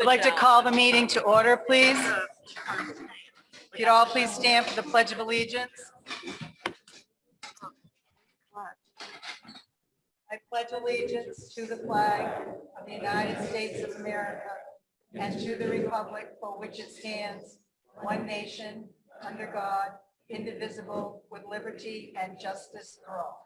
I'd like to call the meeting to order, please. If you'd all please stand for the Pledge of Allegiance. I pledge allegiance to the flag of the United States of America and to the republic for which it stands, one nation, under God, indivisible, with liberty and justice for all.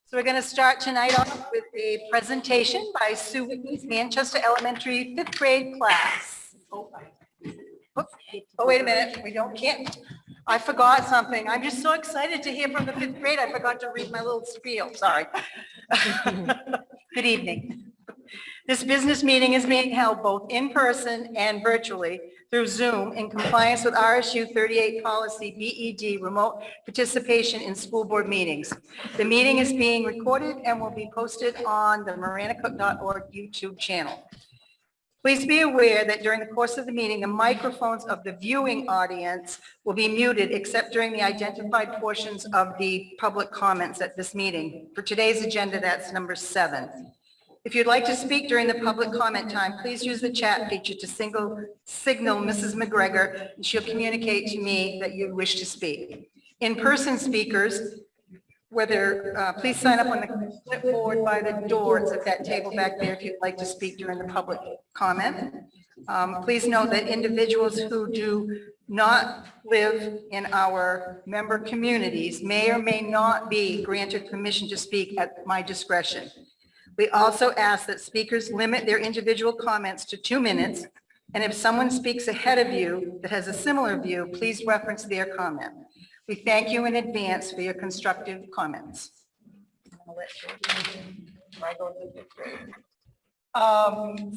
So we're going to start tonight off with a presentation by Sue Whitney's Manchester Elementary 5th grade class. Oh, wait a minute. I forgot something. I'm just so excited to hear from the 5th grade. I forgot to read my little spiel. Sorry. Good evening. This business meeting is being held both in person and virtually through Zoom in compliance with RSU 38 policy BED, remote participation in school board meetings. The meeting is being recorded and will be posted on the maranacook.org YouTube channel. Please be aware that during the course of the meeting, the microphones of the viewing audience will be muted except during the identified portions of the public comments at this meeting. For today's agenda, that's number 7. If you'd like to speak during the public comment time, please use the chat feature to signal Mrs. McGregor, and she'll communicate to me that you wish to speak. In-person speakers, please sign up on the clipboard by the door. It's at that table back there if you'd like to speak during the public comment. Please note that individuals who do not live in our member communities may or may not be granted permission to speak at my discretion. We also ask that speakers limit their individual comments to 2 minutes, and if someone speaks ahead of you that has a similar view, please reference their comment. We thank you in advance for your constructive comments.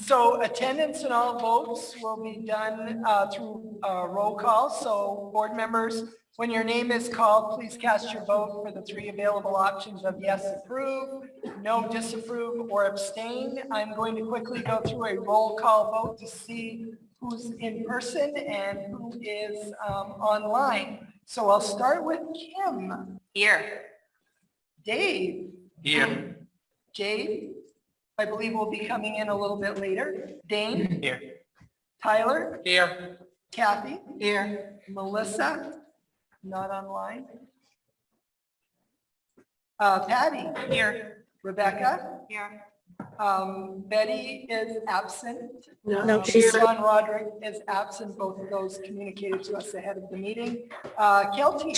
So attendance and all votes will be done through roll call. So board members, when your name is called, please cast your vote for the 3 available options of yes, approve, no, disapprove, or abstain. I'm going to quickly go through a roll call vote to see who's in person and who is online. So I'll start with Kim. Here. Dave. Here. Jade, I believe will be coming in a little bit later. Dane. Here. Tyler. Here. Kathy. Here. Melissa. Not online. Patty. Here. Rebecca. Here. Betty is absent. No, she's John Roderick is absent. Both of those communicated to us ahead of the meeting. Kelty.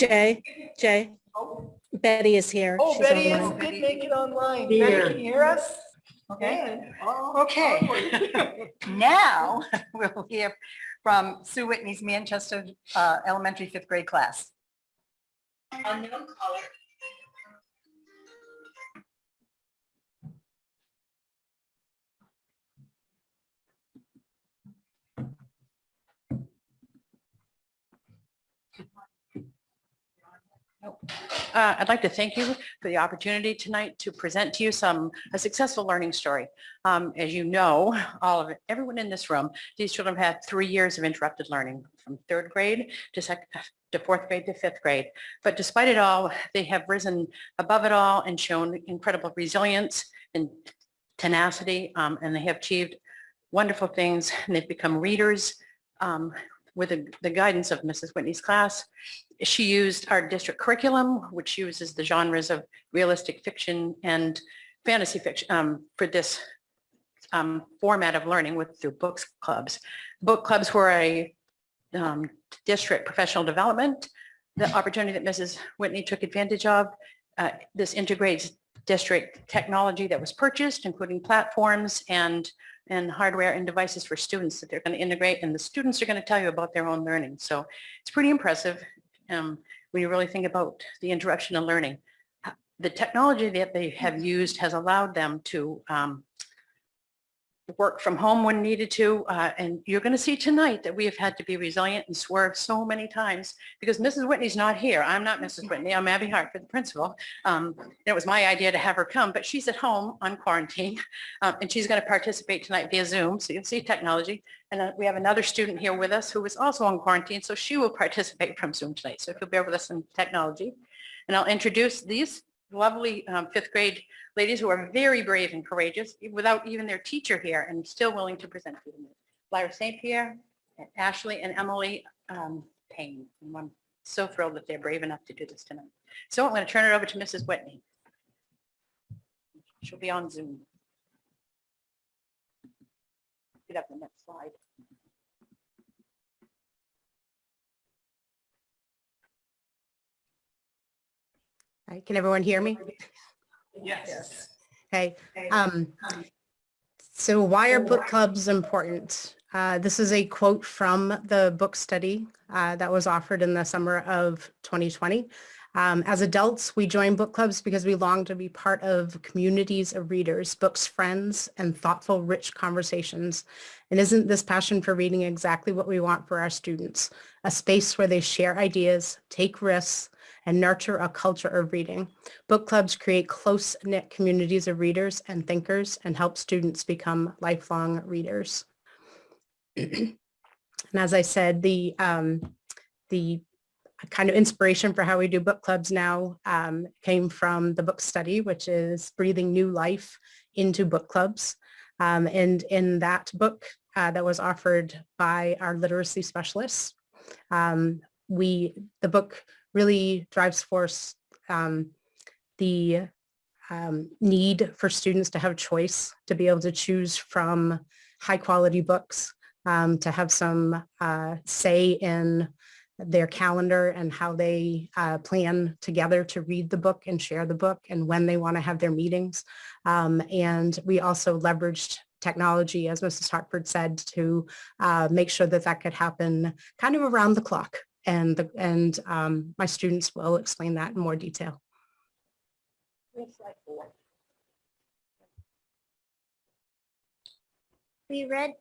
Jay, Oh, Betty is here. oh, She's Betty online. did make it online. Here. Betty, can you hear us? Okay. Oh, Okay. Now we'll hear from Sue Whitney's Manchester Elementary 5th grade class. Unknown caller. I'd like to thank you for the opportunity tonight to present to you a successful learning story. As you know, everyone in this room, these children have had 3 years of interrupted learning from 3rd grade to 4th grade to 5th grade. But despite it all, they have risen above it all and shown incredible resilience and tenacity, and they have achieved wonderful things, and they've become readers with the guidance of Mrs. Whitney's class. She used our district curriculum, which uses the genres of realistic fiction and fantasy fiction for this format of learning through book clubs. Book clubs were a district professional development, the opportunity that Mrs. Whitney took advantage of. This integrates district technology that was purchased, including platforms and hardware and devices for students that they're going to integrate, and the students are going to tell you about their own learning. So it's pretty impressive when you really think about the interruption in learning. The technology that they have used has allowed them to work from home when needed to, and you're going to see tonight that we have had to be resilient and swerve so many times because Mrs. Whitney's not here. I'm not Mrs. Whitney. I'm Abby Hartford, the principal. It was my idea to have her come, but she's at home on quarantine, and she's going to participate tonight via Zoom, so you'll see technology. And we have another student here with us who is also on quarantine, so she will participate from Zoom tonight. So if you'll bear with us in technology. And I'll introduce these lovely fifth grade ladies who are very brave and courageous without even their teacher here and still willing to present to them. Lyra St. Pierre, and Ashley and Emily Payne. And I'm so thrilled that they're brave enough to do this tonight. So I'm going to turn it over to Mrs. Whitney. She'll be on Zoom. Get up the next slide. Hi, can everyone hear me? Yes. Okay. So why are book clubs important? This is a quote from the book study that was offered in the summer of 2020. As adults, we join book clubs because we long to be part of communities of readers, books, friends, and thoughtful, rich conversations. And isn't this passion for reading exactly what we want for our students? A space where they share ideas, take risks, and nurture a culture of reading. Book clubs create close-knit communities of readers and thinkers and help students become lifelong readers. And as I said, the kind of inspiration for how we do book clubs now came from the book study, which is breathing new life into book clubs. And in that book that was offered by our literacy specialists, the book really drives forth the need for students to have choice, to be able to choose from high quality books, to have some say in their calendar and how they plan together to read the book and share the book and when they want to have their meetings. And we also leveraged technology, as Mrs. Hartford said, to make sure that that could happen kind of around the clock. And my students will explain that in more detail. We read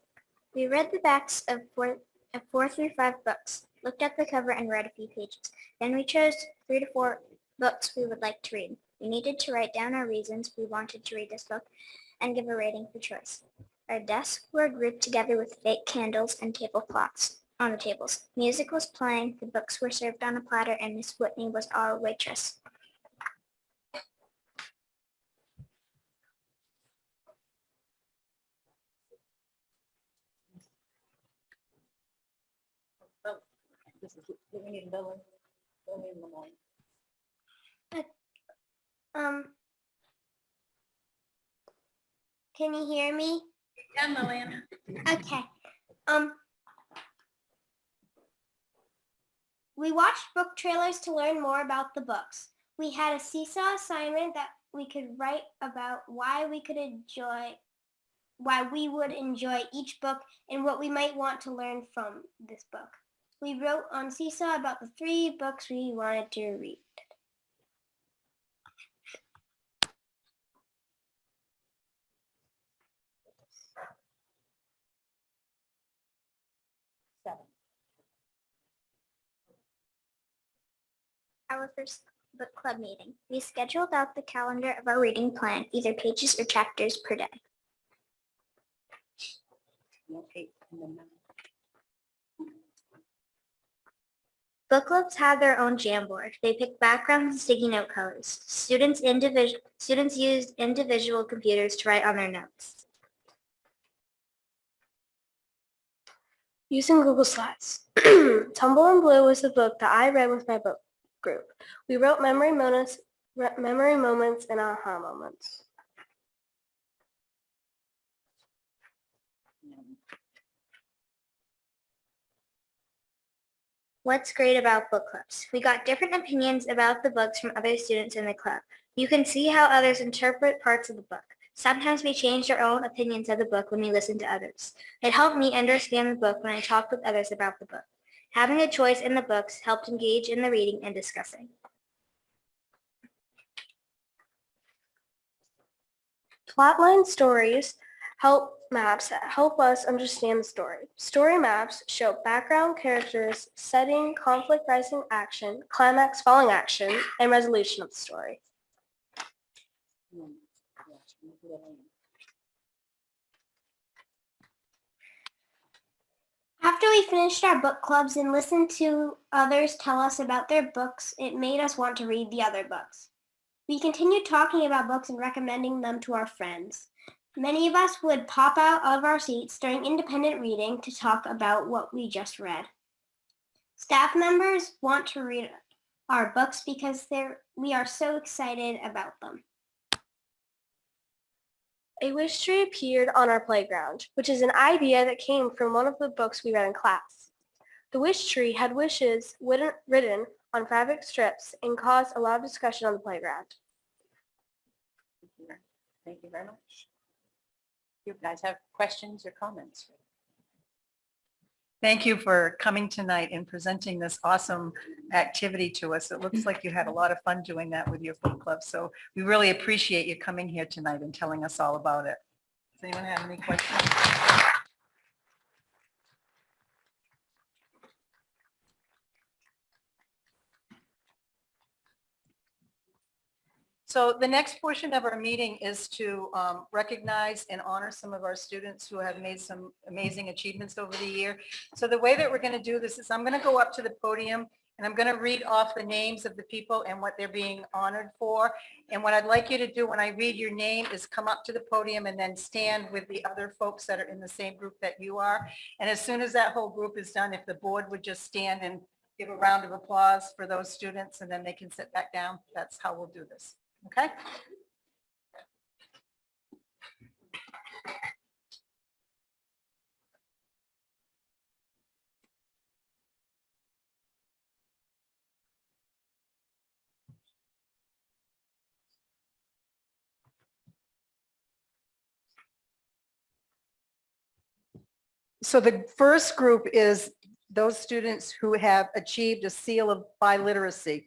the backs of 4 through 5 books, looked at the cover and read a few pages. Then we chose 3 to 4 books we would like to read. We needed to write down our reasons we wanted to read this book and give a rating for choice. Our desks were grouped together with fake candles and tablecloths on the tables. Music was playing, the books were served on a platter, and Miss Whitney was our waitress. Can you hear me? Yeah, Lillian. Okay. We watched book trailers to learn more about the books. We had a seesaw assignment that we could write about why we would enjoy each book and what we might want to learn from this book. We wrote on Seesaw about the 3 books we wanted to read. Our first book club meeting. We scheduled out the calendar of our reading plan, either pages or chapters per day. Book clubs had their own Jamboard. They picked backgrounds and sticky note colors. Students used individual computers to write on their notes. Using Google Slides. Tumble and Blue was the book that I read with my book group. We wrote memory moments and aha moments. What's great about book clubs? We got different opinions about the books from other students in the club. You can see how others interpret parts of the book. Sometimes we changed our own opinions of the book when we listened to others. It helped me understand the book when I talked with others about the book. Having a choice in the books helped engage in the reading and discussing. Plotline stories help us understand the story. Story maps show background characters, setting, conflict rising action, climax falling action, and resolution of the story. After we finished our book clubs and listened to others tell us about their books, it made us want to read the other books. We continued talking about books and recommending them to our friends. Many of us would pop out of our seats during independent reading to talk about what we just read. Staff members want to read our books because we are so excited about them. A wish tree appeared on our playground, which is an idea that came from one of the books we read in class. The wish tree had wishes written on fabric strips and caused a lot of discussion on the playground. Thank you very much. You guys have questions or comments? Thank you for coming tonight and presenting this awesome activity to us. It looks like you had a lot of fun doing that with your book club. So we really appreciate you coming here tonight and telling us all about it. Does anyone have any questions? So the next portion of our meeting is to recognize and honor some of our students who have made some amazing achievements over the year. So the way that we're going to do this is I'm going to go up to the podium and I'm going to read off the names of the people and what they're being honored for. And what I'd like you to do when I read your name is come up to the podium and then stand with the other folks that are in the same group that you are. And as soon as that whole group is done, if the board would just stand and give a round of applause for those students and then they can sit back down. That's how we'll do this. Okay. So the first group is those students who have achieved a seal of biliteracy.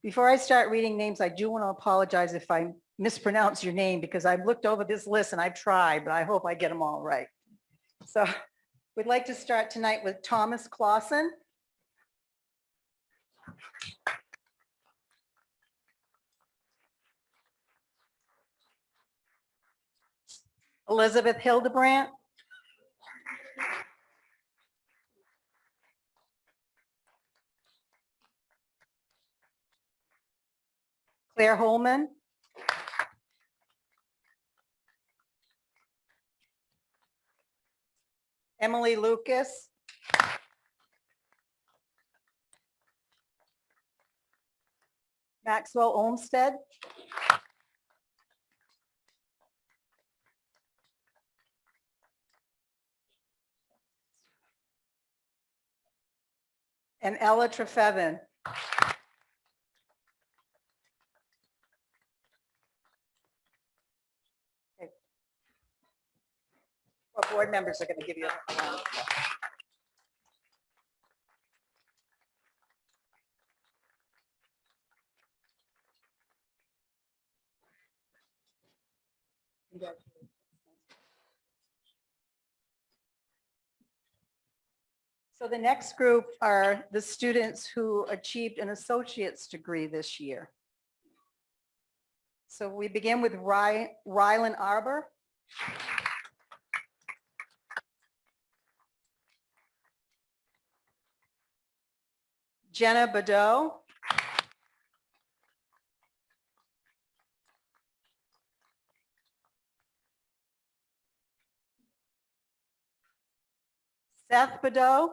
Before I start reading names, I do want to apologize if I mispronounce your name because I've looked over this list and I've tried, but I hope I get them all right. So we'd like to start tonight with Thomas Clausen. Elizabeth Hildebrandt. Claire Holman. Emily Lucas. Maxwell Olmsted. And Ella Trefevin. Okay. What board members are going to give you a round? So the next group are the students who achieved an associate's degree this year. So we begin with Rylan Arbor. Jenna Badeau. Seth Badeau.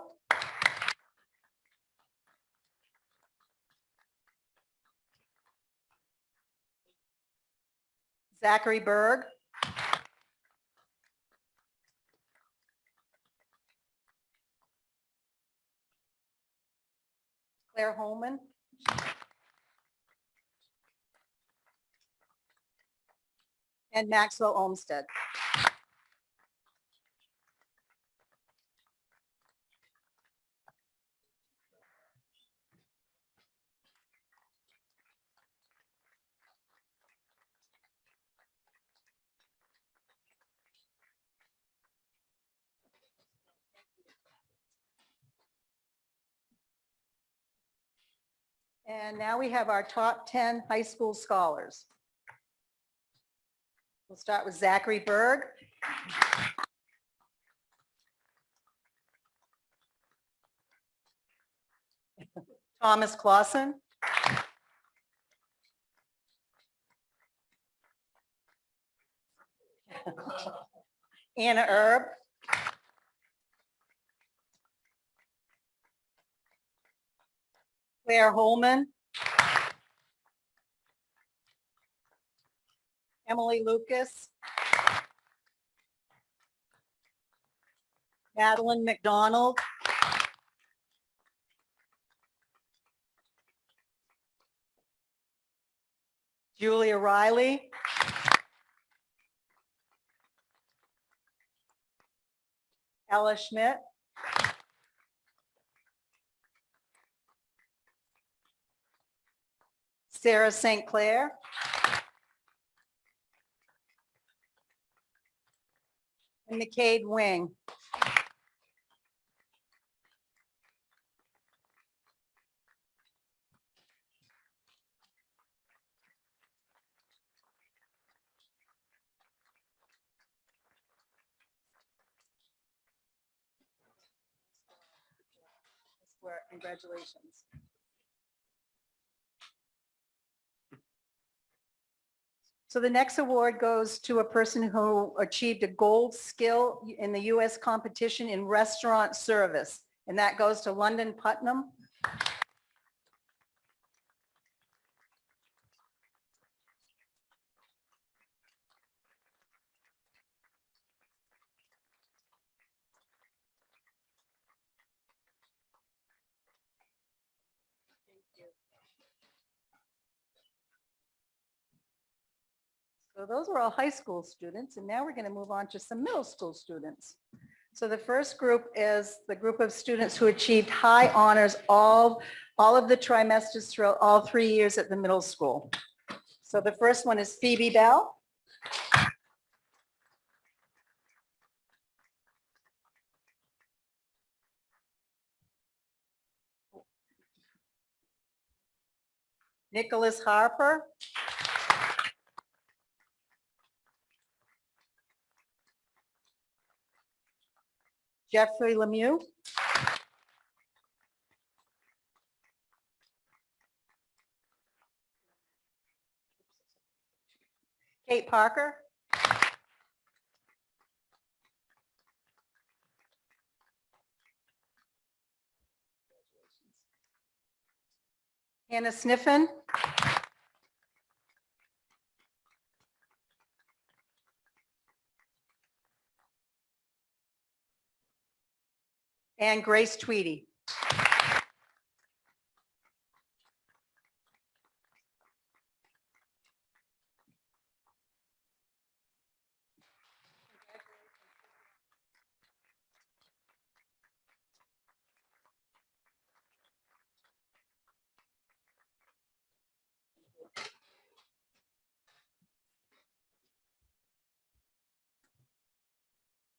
Zachary Berg. Claire Holman. And Maxwell Olmsted. And now we have our top 10 high school scholars. We'll start with Zachary Berg. Thomas Clausen. Anna Erb. Claire Holman. Emily Lucas. Madeline McDonald. Julia Riley. Ella Schmidt. Sarah St. Clair. And McCade Wing. Congratulations. So the next award goes to a person who achieved a gold skill in the U.S. competition in restaurant service, and that goes to London Putnam. So those are all high school students, and now we're going to move on to some middle school students. So the first group is the group of students who achieved high honors all of the trimesters throughout all 3 years at the middle school. So the first one is Phoebe Bell. Nicholas Harper. Jeffrey Lemieux. Kate Parker. Hannah Sniffen. And Grace Tweedy.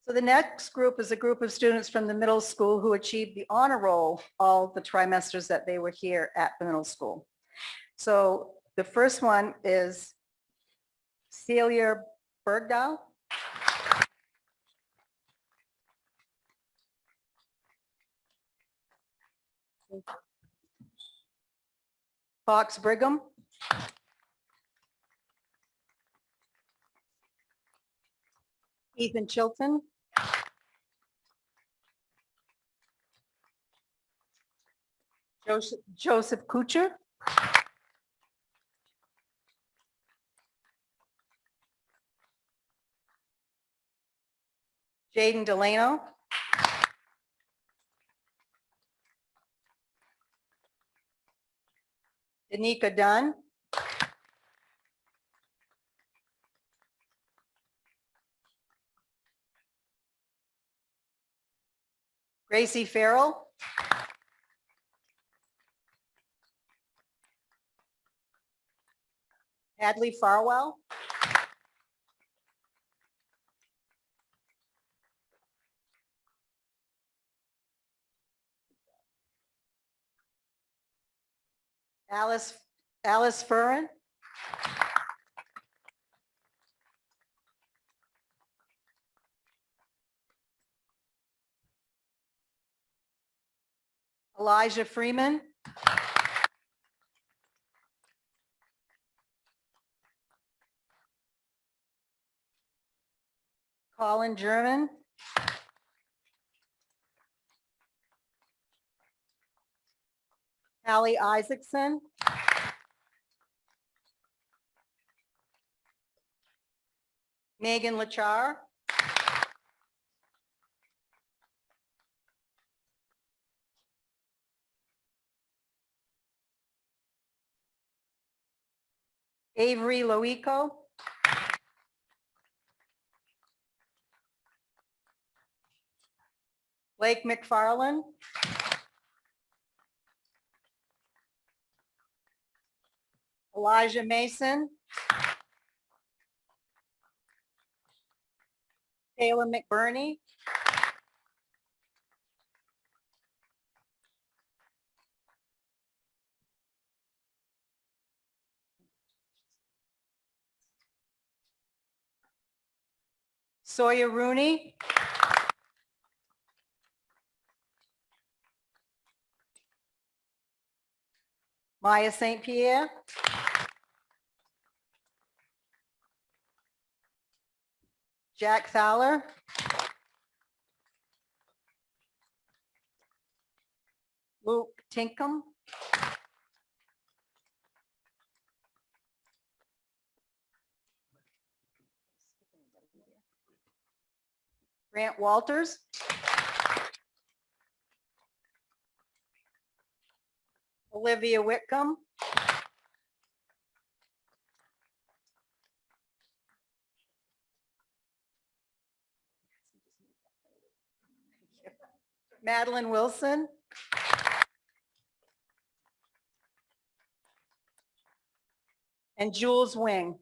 So the next group is a group of students from the middle school who achieved the honor roll all the trimesters that they were here at the middle school. So the first one is Celia Bergdahl. Fox Brigham. Ethan Chilton. Joseph Kuchar. Jaden Delano. Danica Dunn. Gracie Farrell. Hadley Farwell. Alice Furran. Elijah Freeman. Colin German. Hallie Isaacson. Megan Lachar. Avery Loico. Blake McFarland. Elijah Mason. Taylor McBurney. Sawyer Rooney. Maya St. Pierre. Jack Fowler. Luke Tinkham. Grant Walters. Olivia Whitcomb. Madeline Wilson. And Jules Wing.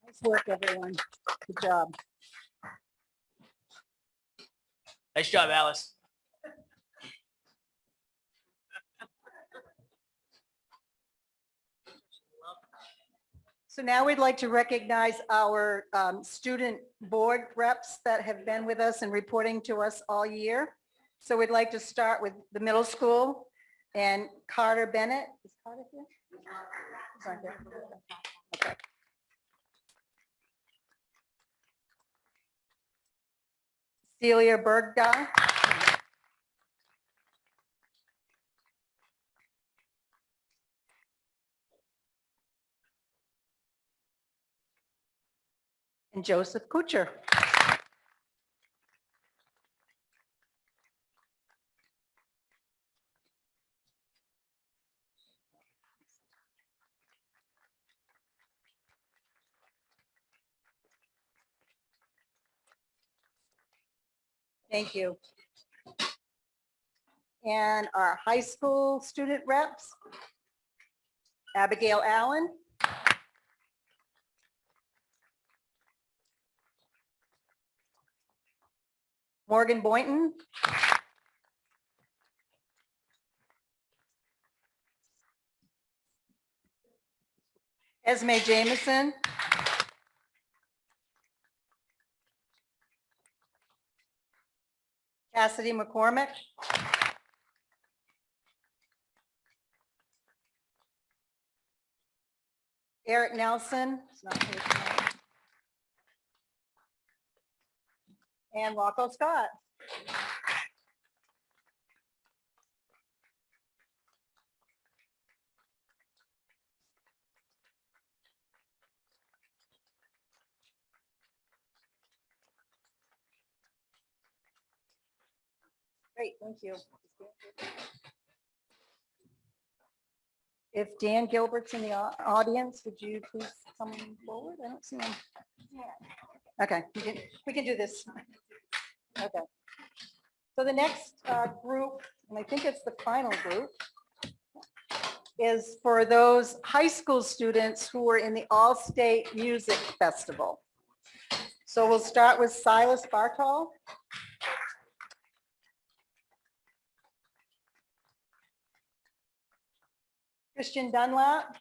Nice work, everyone. Good job. Nice job, Alice. So now we'd like to recognize our student board reps that have been with us and reporting to us all year. So we'd like to start with the middle school and Carter Bennett. Is Carter here? He's not here. Okay. Celia Bergdahl. And Joseph Kuchar. Thank you. And our high school student reps, Abigail Allen. Morgan Boynton. Esme Jameson. Cassidy McCormick. Eric Nelson. It's not here tonight. And Rocco Scott. Great, thank you. If Dan Gilbert's in the audience, would you please come forward? I don't see him. Okay, we can do this. Okay. So the next group, and I think it's the final group, is for those high school students who were in the All-State Music Festival. So we'll start with Silas Bartol. Christian Dunlap.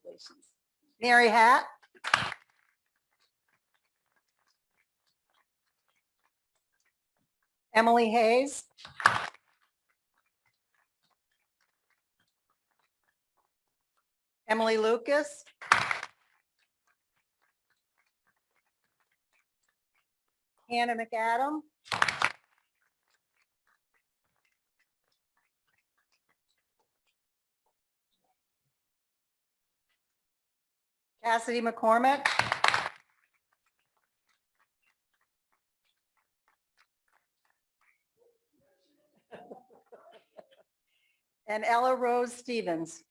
Congratulations. Mary Hatt. Emily Hayes. Emily Lucas. Hannah McAdam. Cassidy McCormick. And Ella Rose Stevens.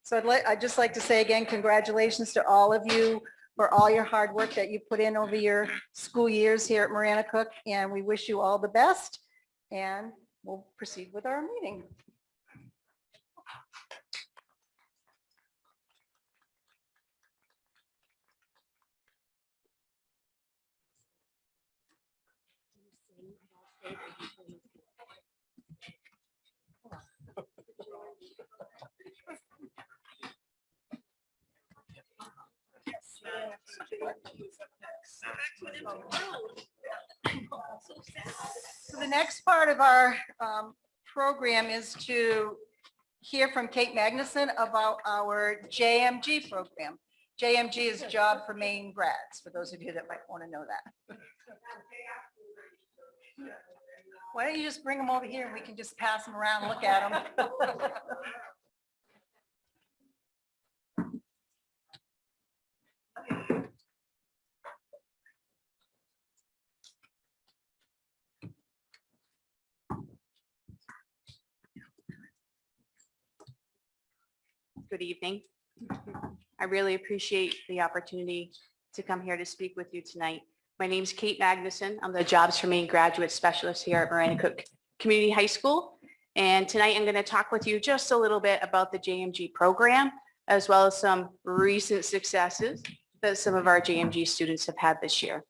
So I'd just like to say again, congratulations to all of you for all your hard work that you put in over your school years here at Marana Cook, and we wish you all the best. And we'll proceed with our meeting. So the next part of our program is to hear from Kate Magnuson about our JMG program. JMG is Job for Maine Grads, for those of you that might want to know that. Why don't you just bring them over here and we can just pass them around and look at them. Good evening. I really appreciate the opportunity to come here to speak with you tonight. My name is Kate Magnuson. I'm the Jobs for Maine Graduate Specialist here at Marana Cook Community High School. And tonight I'm going to talk with you just a little bit about the JMG program, as well as some recent successes that some of our JMG students have had this year.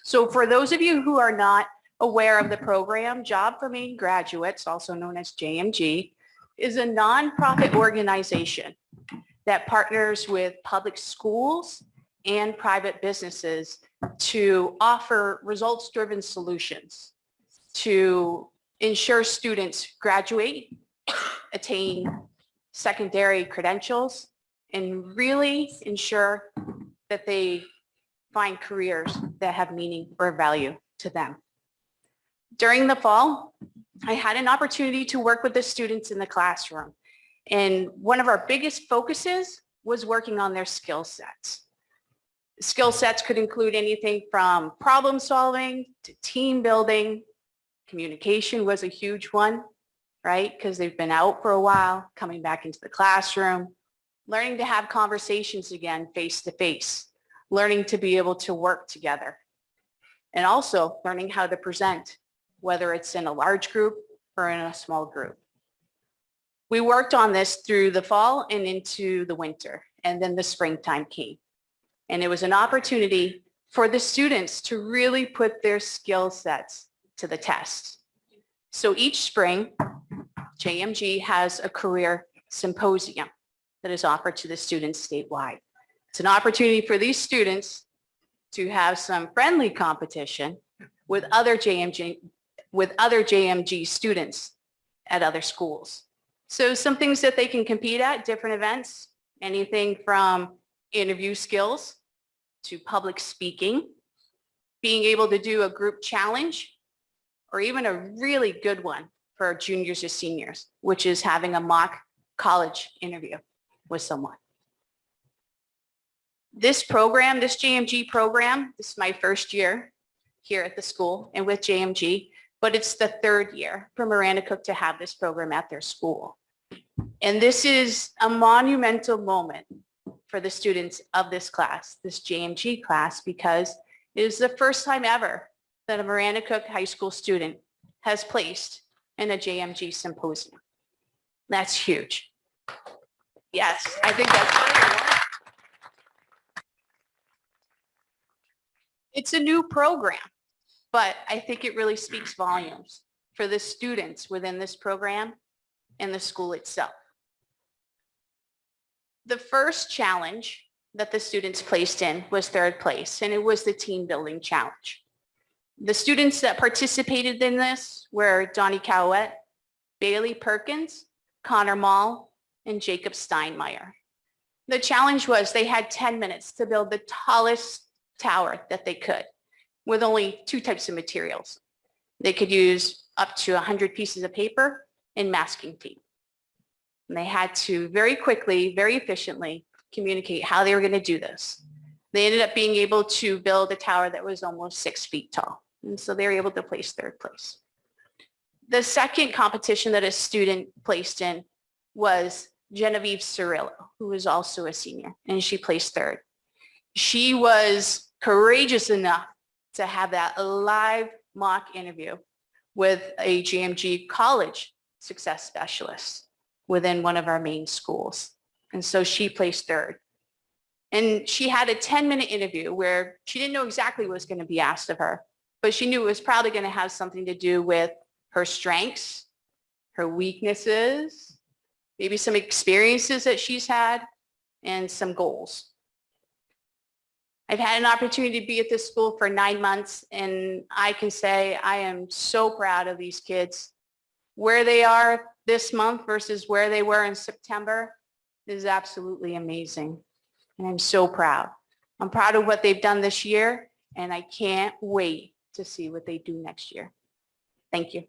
So for those of you who are not aware of the program, Job for Maine Graduates, also known as JMG, is a nonprofit organization that partners with public schools and private businesses to offer results-driven solutions to ensure students graduate, attain secondary credentials, and really ensure that they find careers that have meaning or value to them. During the fall, I had an opportunity to work with the students in the classroom. And one of our biggest focuses was working on their skill sets. Skill sets could include anything from problem solving to team building. Communication was a huge one, right? Because they've been out for a while, coming back into the classroom, learning to have conversations again face to face, learning to be able to work together, and also learning how to present, whether it's in a large group or in a small group. We worked on this through the fall and into the winter, and then the springtime came. And it was an opportunity for the students to really put their skill sets to the test. So each spring, JMG has a career symposium that is offered to the students statewide. It's an opportunity for these students to have some friendly competition with other JMG students at other schools. So some things that they can compete at, different events, anything from interview skills to public speaking, being able to do a group challenge, or even a really good one for our juniors or seniors, which is having a mock college interview with someone. This program, this JMG program, this is my first year here at the school and with JMG, but it's the third year for Marana Cook to have this program at their school. And this is a monumental moment for the students of this class, this JMG class, because it is the first time ever that a Marana Cook High School student has placed in a JMG symposium. That's huge. Yes, I think that's It's a new program, but I think it really speaks volumes for the students within this program and the school itself. The first challenge that the students placed in was third place, and it was the team building challenge. The students that participated in this were Donnie Cowett, Bailey Perkins, Connor Mall, and Jacob Steinmeier. The challenge was they had 10 minutes to build the tallest tower that they could with only 2 types of materials. They could use up to 100 pieces of paper and masking tape. And they had to very quickly, very efficiently communicate how they were going to do this. They ended up being able to build a tower that was almost 6 feet tall. And so they were able to place third place. The second competition that a student placed in was Genevieve Cirillo, who was also a senior, and she placed third. She was courageous enough to have that live mock interview with a GMG college success specialist within one of our main schools. And so she placed third. And she had a 10-minute interview where she didn't know exactly what was going to be asked of her, but she knew it was probably going to have something to do with her strengths, her weaknesses, maybe some experiences that she's had, and some goals. I've had an opportunity to be at this school for 9 months, and I can say I am so proud of these kids. Where they are this month versus where they were in September is absolutely amazing, and I'm so proud. I'm proud of what they've done this year, and I can't wait to see what they do next year. Thank you.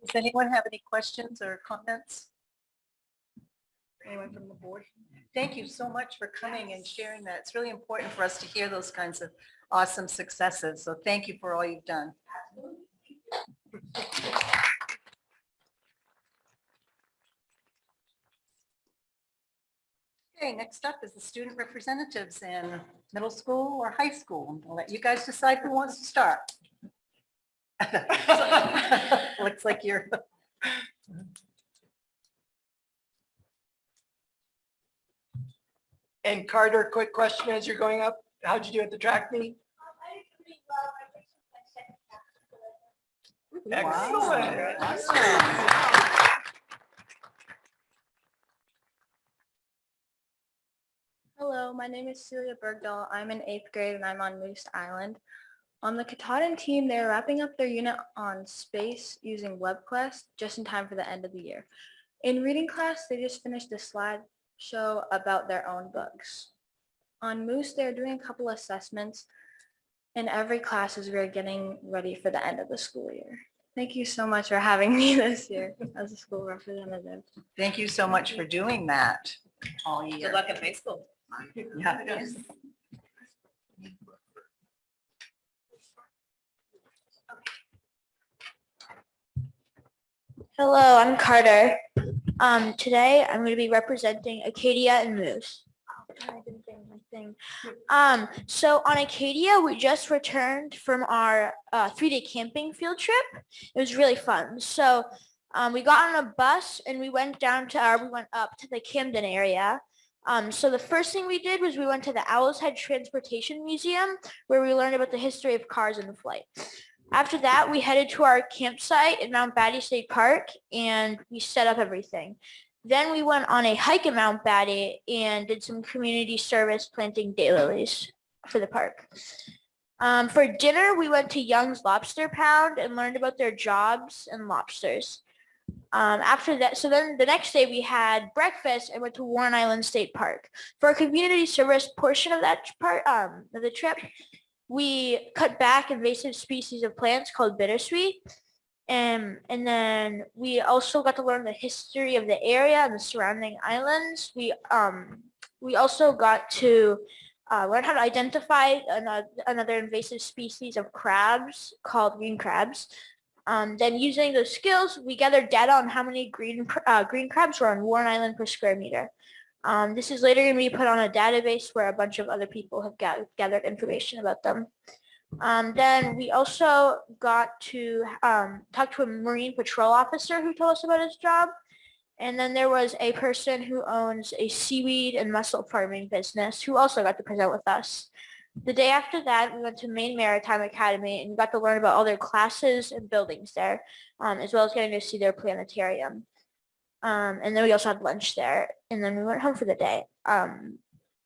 Does anyone have any questions or comments? Anyone from the board? Thank you so much for coming and sharing that. It's really important for us to hear those kinds of awesome successes. So thank you for all you've done. Okay, next up is the student representatives in middle school or high school. I'll let you guys decide who wants to start. Looks like you're. And Carter, quick question as you're going up. How'd you do at the track meet? Excellent. Hello, my name is Celia Bergdahl. I'm in 8th grade and I'm on Moose Island. On the Katahdin team, they're wrapping up their unit on space using WebQuest just in time for the end of the year. In reading class, they just finished a slideshow about their own books. On Moose, they're doing a couple assessments in every class as we're getting ready for the end of the school year. Thank you so much for having me this year as a school representative. Thank you so much for doing that all year. Good luck in high school. Yeah. Hello, I'm Carter. Today I'm going to be representing Acadia and Moose. I didn't say my thing. So on Acadia, we just returned from our 3-day camping field trip. It was really fun. So we got on a bus and we went up to the Camden area. So the first thing we did was we went to the Owl's Head Transportation Museum, where we learned about the history of cars in flight. After that, we headed to our campsite in Mount Batty State Park, and we set up everything. Then we went on a hike in Mount Batty and did some community service planting daylilies for the park. For dinner, we went to Young's Lobster Pound and learned about their jobs and lobsters. After that, so then the next day we had breakfast and went to Warren Island State Park. For our community service portion of that part of the trip, we cut back invasive species of plants called bittersweet. And then we also got to learn the history of the area and the surrounding islands. We also got to learn how to identify another invasive species of crabs called green crabs. Then using those skills, we gathered data on how many green crabs were on Warren Island per square meter. This is later going to be put on a database where a bunch of other people have gathered information about them. Then we also got to talk to a Marine Patrol officer who told us about his job. And then there was a person who owns a seaweed and mussel farming business who also got to present with us. The day after that, we went to Maine Maritime Academy and got to learn about all their classes and buildings there, as well as getting to see their planetarium. And then we also had lunch there, and then we went home for the day. And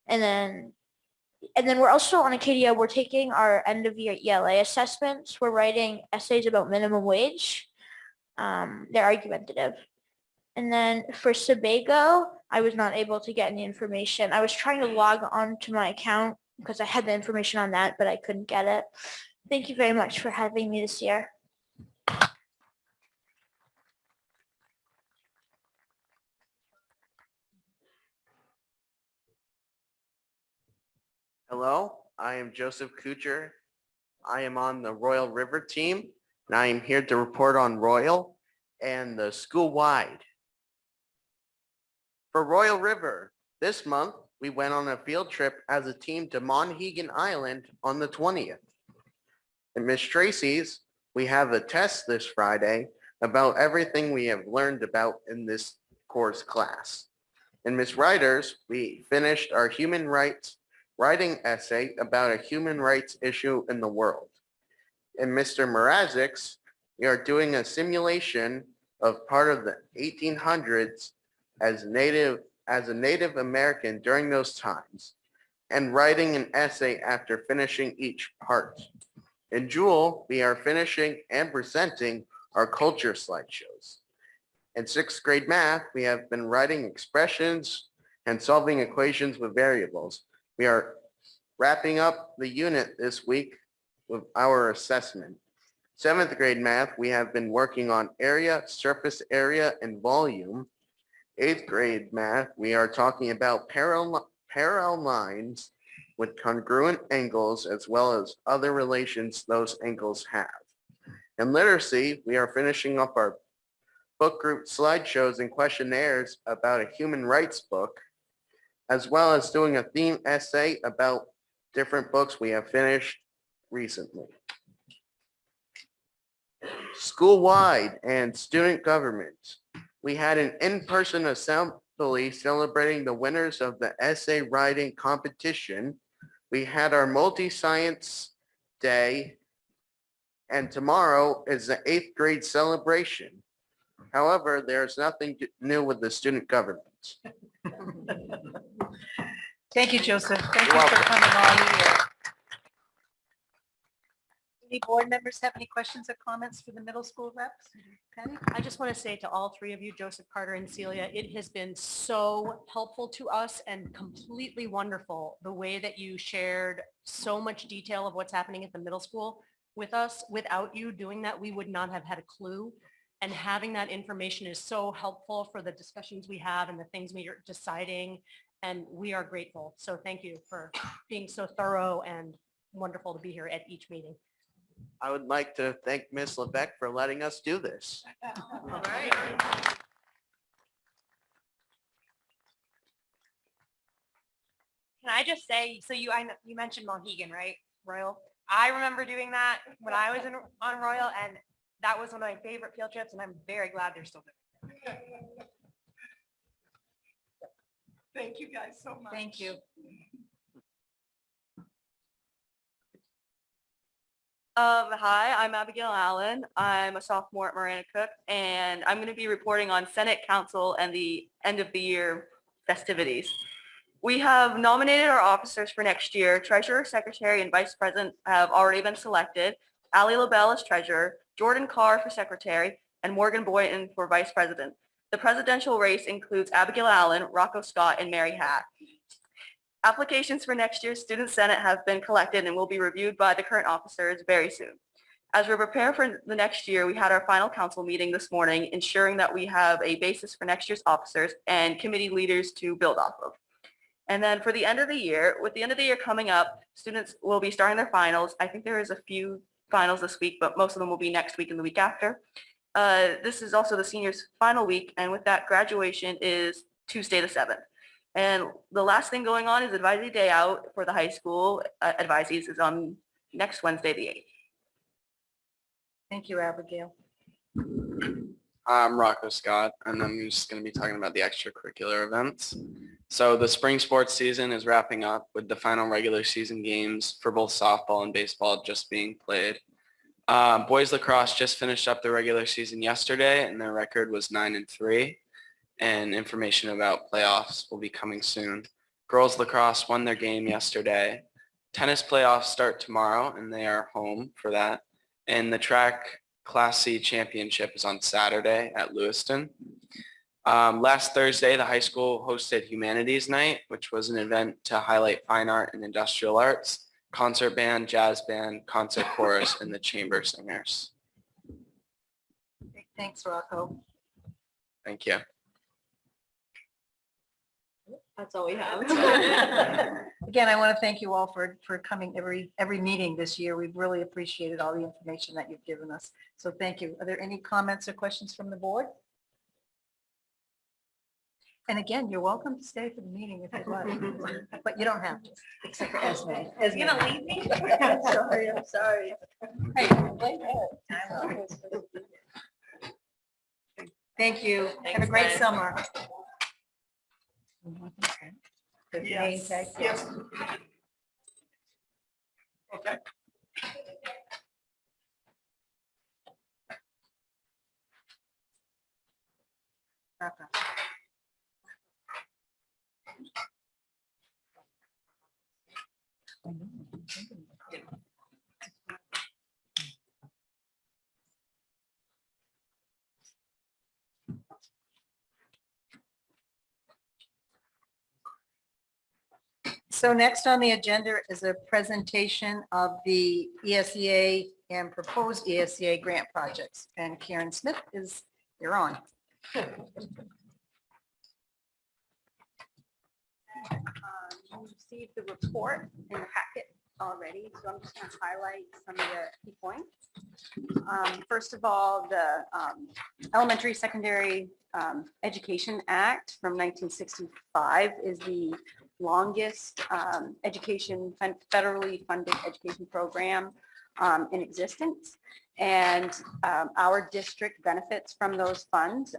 then we're also on Acadia, we're taking our end of year ELA assessments. We're writing essays about minimum wage. They're argumentative. And then for Sebago, I was not able to get any information. I was trying to log on to my account because I had the information on that, but I couldn't get it. Thank you very much for having me this year. Hello, I am Joseph Kucher. I am on the Royal River team, and I am here to report on Royal and the school-wide. For Royal River, this month, we went on a field trip as a team to Monhegan Island on the 20th. At Miss Tracy's, we have a test this Friday about everything we have learned about in this course class. In Miss Ryder's, we finished our human rights writing essay about a human rights issue in the world. In Mr. Mrazek's, we are doing a simulation of part of the 1800s as a Native American during those times, and writing an essay after finishing each part. In Jewel, we are finishing and presenting our culture slideshows. In 6th grade math, we have been writing expressions and solving equations with variables. We are wrapping up the unit this week with our assessment. 7th grade math, we have been working on area, surface area, and volume. 8th grade math, we are talking about parallel lines with congruent angles as well as other relations those angles have. In literacy, we are finishing up our book group slideshows and questionnaires about a human rights book, as well as doing a theme essay about different books we have finished recently. School-wide and student government. We had an in-person assembly celebrating the winners of the essay writing competition. We had our multi-science day, and tomorrow is the 8th grade celebration. However, there's nothing new with the student government. Thank you, Joseph. Thank You're you for welcome. coming all year. Any board members have any questions or comments for the middle school reps? Patty? I just want to say to all three of you, Joseph, Carter, and Celia, it has been so helpful to us and completely wonderful the way that you shared so much detail of what's happening at the middle school with us. Without you doing that, we would not have had a clue. And having that information is so helpful for the discussions we have and the things we are deciding. And we are grateful. So thank you for being so thorough and wonderful to be here at each meeting. I would like to thank Ms. Levesque for letting us do this. All right. Can I just say, so you mentioned Monhegan, right, Royal? I remember doing that when I was on Royal, and that was one of my favorite field trips, and I'm very glad they're still doing it. Thank you guys so much. Thank you. Hi, I'm Abigail Allen. I'm a sophomore at Marana Cook, and I'm going to be reporting on Senate Council and the end of the year festivities. We have nominated our officers for next year. Treasurer, Secretary, and Vice President have already been selected. Ali LaBelle as Treasurer, Jordan Carr for Secretary, and Morgan Boynton for Vice President. The presidential race includes Abigail Allen, Rocco Scott, and Mary Hatt. Applications for next year's Student Senate have been collected and will be reviewed by the current officers very soon. As we prepare for the next year, we had our final council meeting this morning, ensuring that we have a basis for next year's officers and committee leaders to build off of. And then for the end of the year, with the end of the year coming up, students will be starting their finals. I think there is a few finals this week, but most of them will be next week and the week after. This is also the seniors' final week, and with that, graduation is Tuesday the 7th. And the last thing going on is advisory day out for the high school. Advisees is on next Wednesday, the 8th. Thank you, Abigail. I'm Rocco Scott, and I'm just going to be talking about the extracurricular events. So the spring sports season is wrapping up with the final regular season games for both softball and baseball just being played. Boys lacrosse just finished up the regular season yesterday, and their record was 9-3, and information about playoffs will be coming soon. Girls lacrosse won their game yesterday. Tennis playoffs start tomorrow, and they are home for that. And the track Class C championship is on Saturday at Lewiston. Last Thursday, the high school hosted Humanities Night, which was an event to highlight fine art and industrial arts, concert band, jazz band, concert chorus, and the chamber singers. Thanks, Rocco. Thank you. That's all we have. Again, I want to thank you all for coming every meeting this year. We've really appreciated all the information that you've given us. So thank you. Are there any comments or questions from the board? And again, you're welcome to stay for the meeting if you'd like, but you don't have to, except for Esme. You're gonna leave me? I'm sorry. Hey, wait a minute. Thank you. Have a great Thanks, summer. Yes. Yes. Okay. So next on the agenda is a presentation of the ESEA and proposed ESEA grant projects. And Karen Smith you're on. You received the report in the packet already, so I'm just going to highlight some of the key points. First of all, the Elementary Secondary Education Act from 1965 is the longest federally funded education program in existence. And our district benefits from those funds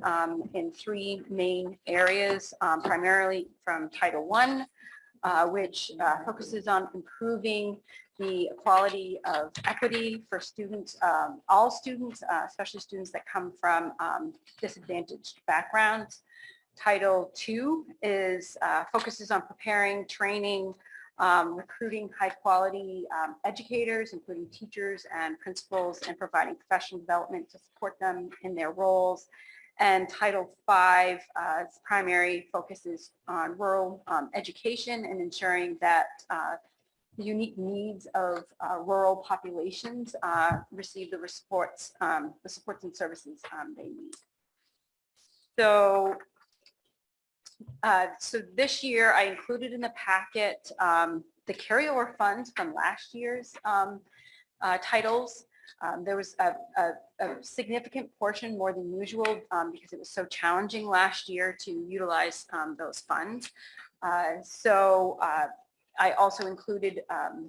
in three main areas, primarily from Title I, which focuses on improving the quality of equity for students, all students, especially students that come from disadvantaged backgrounds. Title II focuses on preparing, training, recruiting high-quality educators, including teachers and principals, and providing professional development to support them in their roles. And Title V's primary focuses on rural education and ensuring that the unique needs of rural populations receive the supports and services they need. So this year, I included in the packet the carryover funds from last year's titles. There was a significant portion, more than usual, because it was so challenging last year to utilize those funds. I also included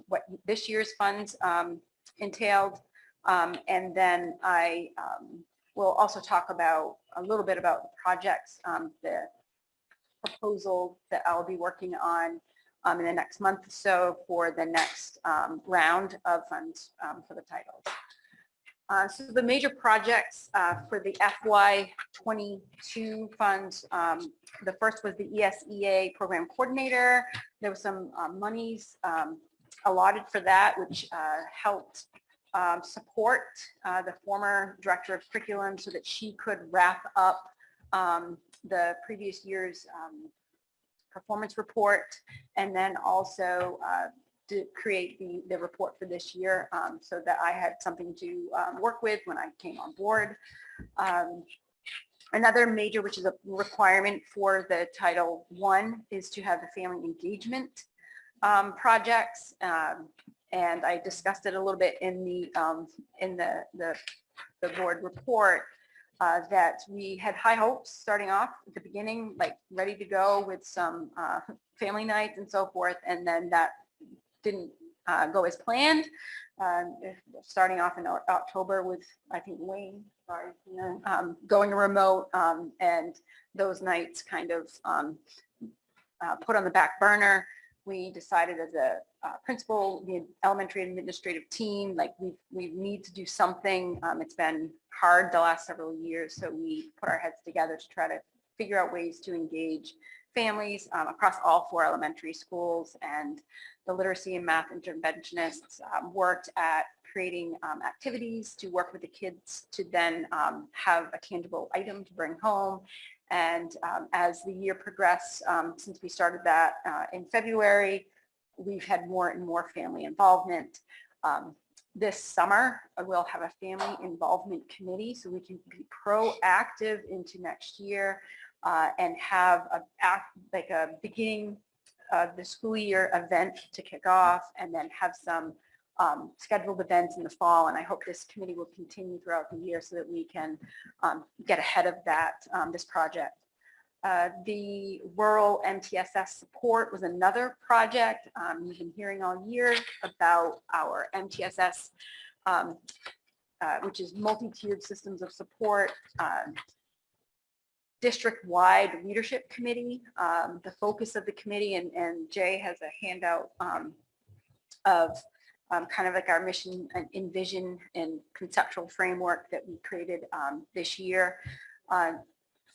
what this year's funds entailed, and then I will also talk about a little bit about the projects, the proposal that I'll be working on in the next month or so for the next round of funds for the titles. So the major projects for the FY22 funds, the first was the ESEA program coordinator. There was some monies allotted for that, which helped support the former director of curriculum so that she could wrap up the previous year's performance report, and then also to create the report for this year so that I had something to work with when I came on board. Another major, which is a requirement for the Title I, is to have the family engagement projects, and I discussed it a little bit in the board report. That we had high hopes starting off at the beginning, like ready to go with some family nights and so forth, and then that didn't go as planned. Starting off in October with, I think, Wayne, sorry, going remote, and those nights kind of put on the back burner. We decided as a principal, the elementary administrative team, like we need to do something. It's been hard the last several years, so we put our heads together to try to figure out ways to engage families across all 4 elementary schools, and the literacy and math interventionists worked at creating activities to work with the kids to then have a tangible item to bring home. And as the year progressed, since we started that in February, we've had more and more family involvement. This summer, we'll have a family involvement committee so we can be proactive into next year and have a beginning of the school year event to kick off, and then have some scheduled events in the fall. And I hope this committee will continue throughout the year so that we can get ahead of that, this project. The rural MTSS support was another project. You've been hearing all year about our MTSS, which is multi-tiered systems of support, district-wide leadership committee. The focus of the committee, and Jay has a handout of kind of like our mission and vision and conceptual framework that we created this year.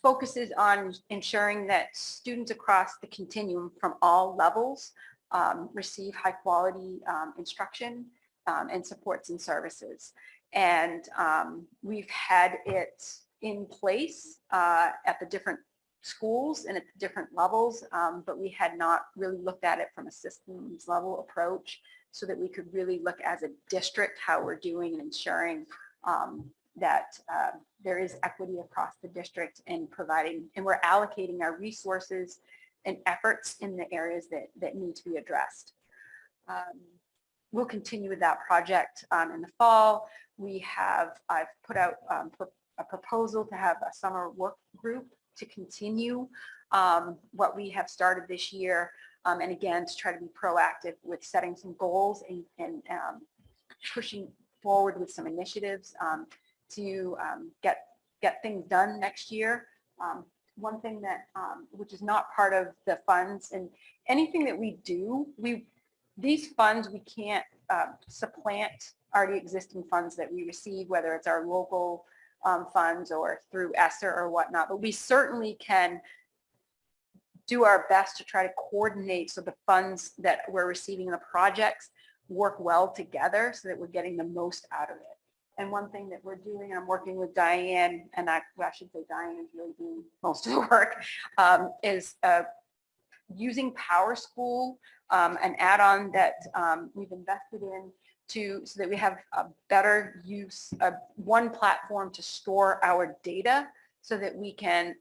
Focuses on ensuring that students across the continuum from all levels receive high quality instruction and supports and services. And we've had it in place at the different schools and at the different levels, but we had not really looked at it from a systems level approach so that we could really look as a district how we're doing and ensuring that there is equity across the district and providing, and we're allocating our resources and efforts in the areas that need to be addressed. We'll continue with that project in the fall. I've put out a proposal to have a summer work group to continue what we have started this year. And again, to try to be proactive with setting some goals and pushing forward with some initiatives to get things done next year. One thing that, which is not part of the funds, and anything that we do, these funds, we can't supplant already existing funds that we receive, whether it's our local funds or through ESSER or whatnot, but we certainly can do our best to try to coordinate so the funds that we're receiving in the projects work well together so that we're getting the most out of it. And one thing that we're doing, I'm working with Diane, and I should say Diane is really doing most of the work, is using PowerSchool, an add-on that we've invested in so that we have a better use of one platform to store our data so that we can,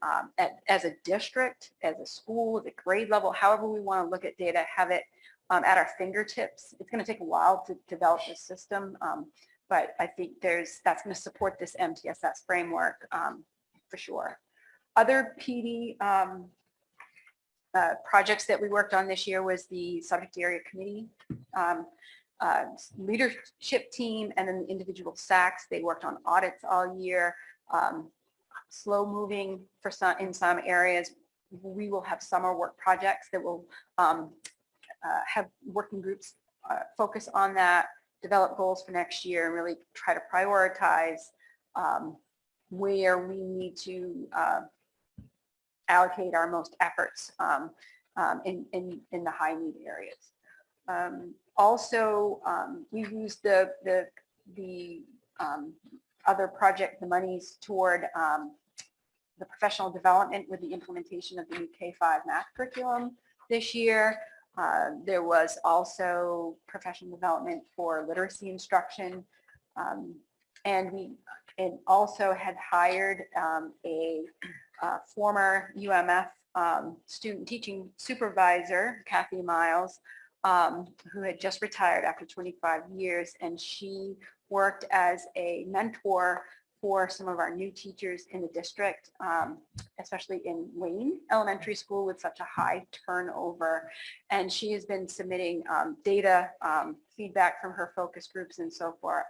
as a district, as a school, at the grade level, however we want to look at data, have it at our fingertips. It's going to take a while to develop this system, but I think that's going to support this MTSS framework for sure. Other PD projects that we worked on this year was the subject area committee, leadership team, and then the individual SACs. They worked on audits all year. Slow moving in some areas. We will have summer work projects that will have working groups focus on that, develop goals for next year, and really try to prioritize where we need to allocate our most efforts in the high need areas. Also, we used the other project, the monies toward the professional development with the implementation of the new K-5 math curriculum this year. There was also professional development for literacy instruction. And we also had hired a former UMF student teaching supervisor, Kathy Miles, who had just retired after 25 years, and she worked as a mentor for some of our new teachers in the district, especially in Wayne Elementary School with such a high turnover. And she has been submitting data, feedback from her focus groups and so forth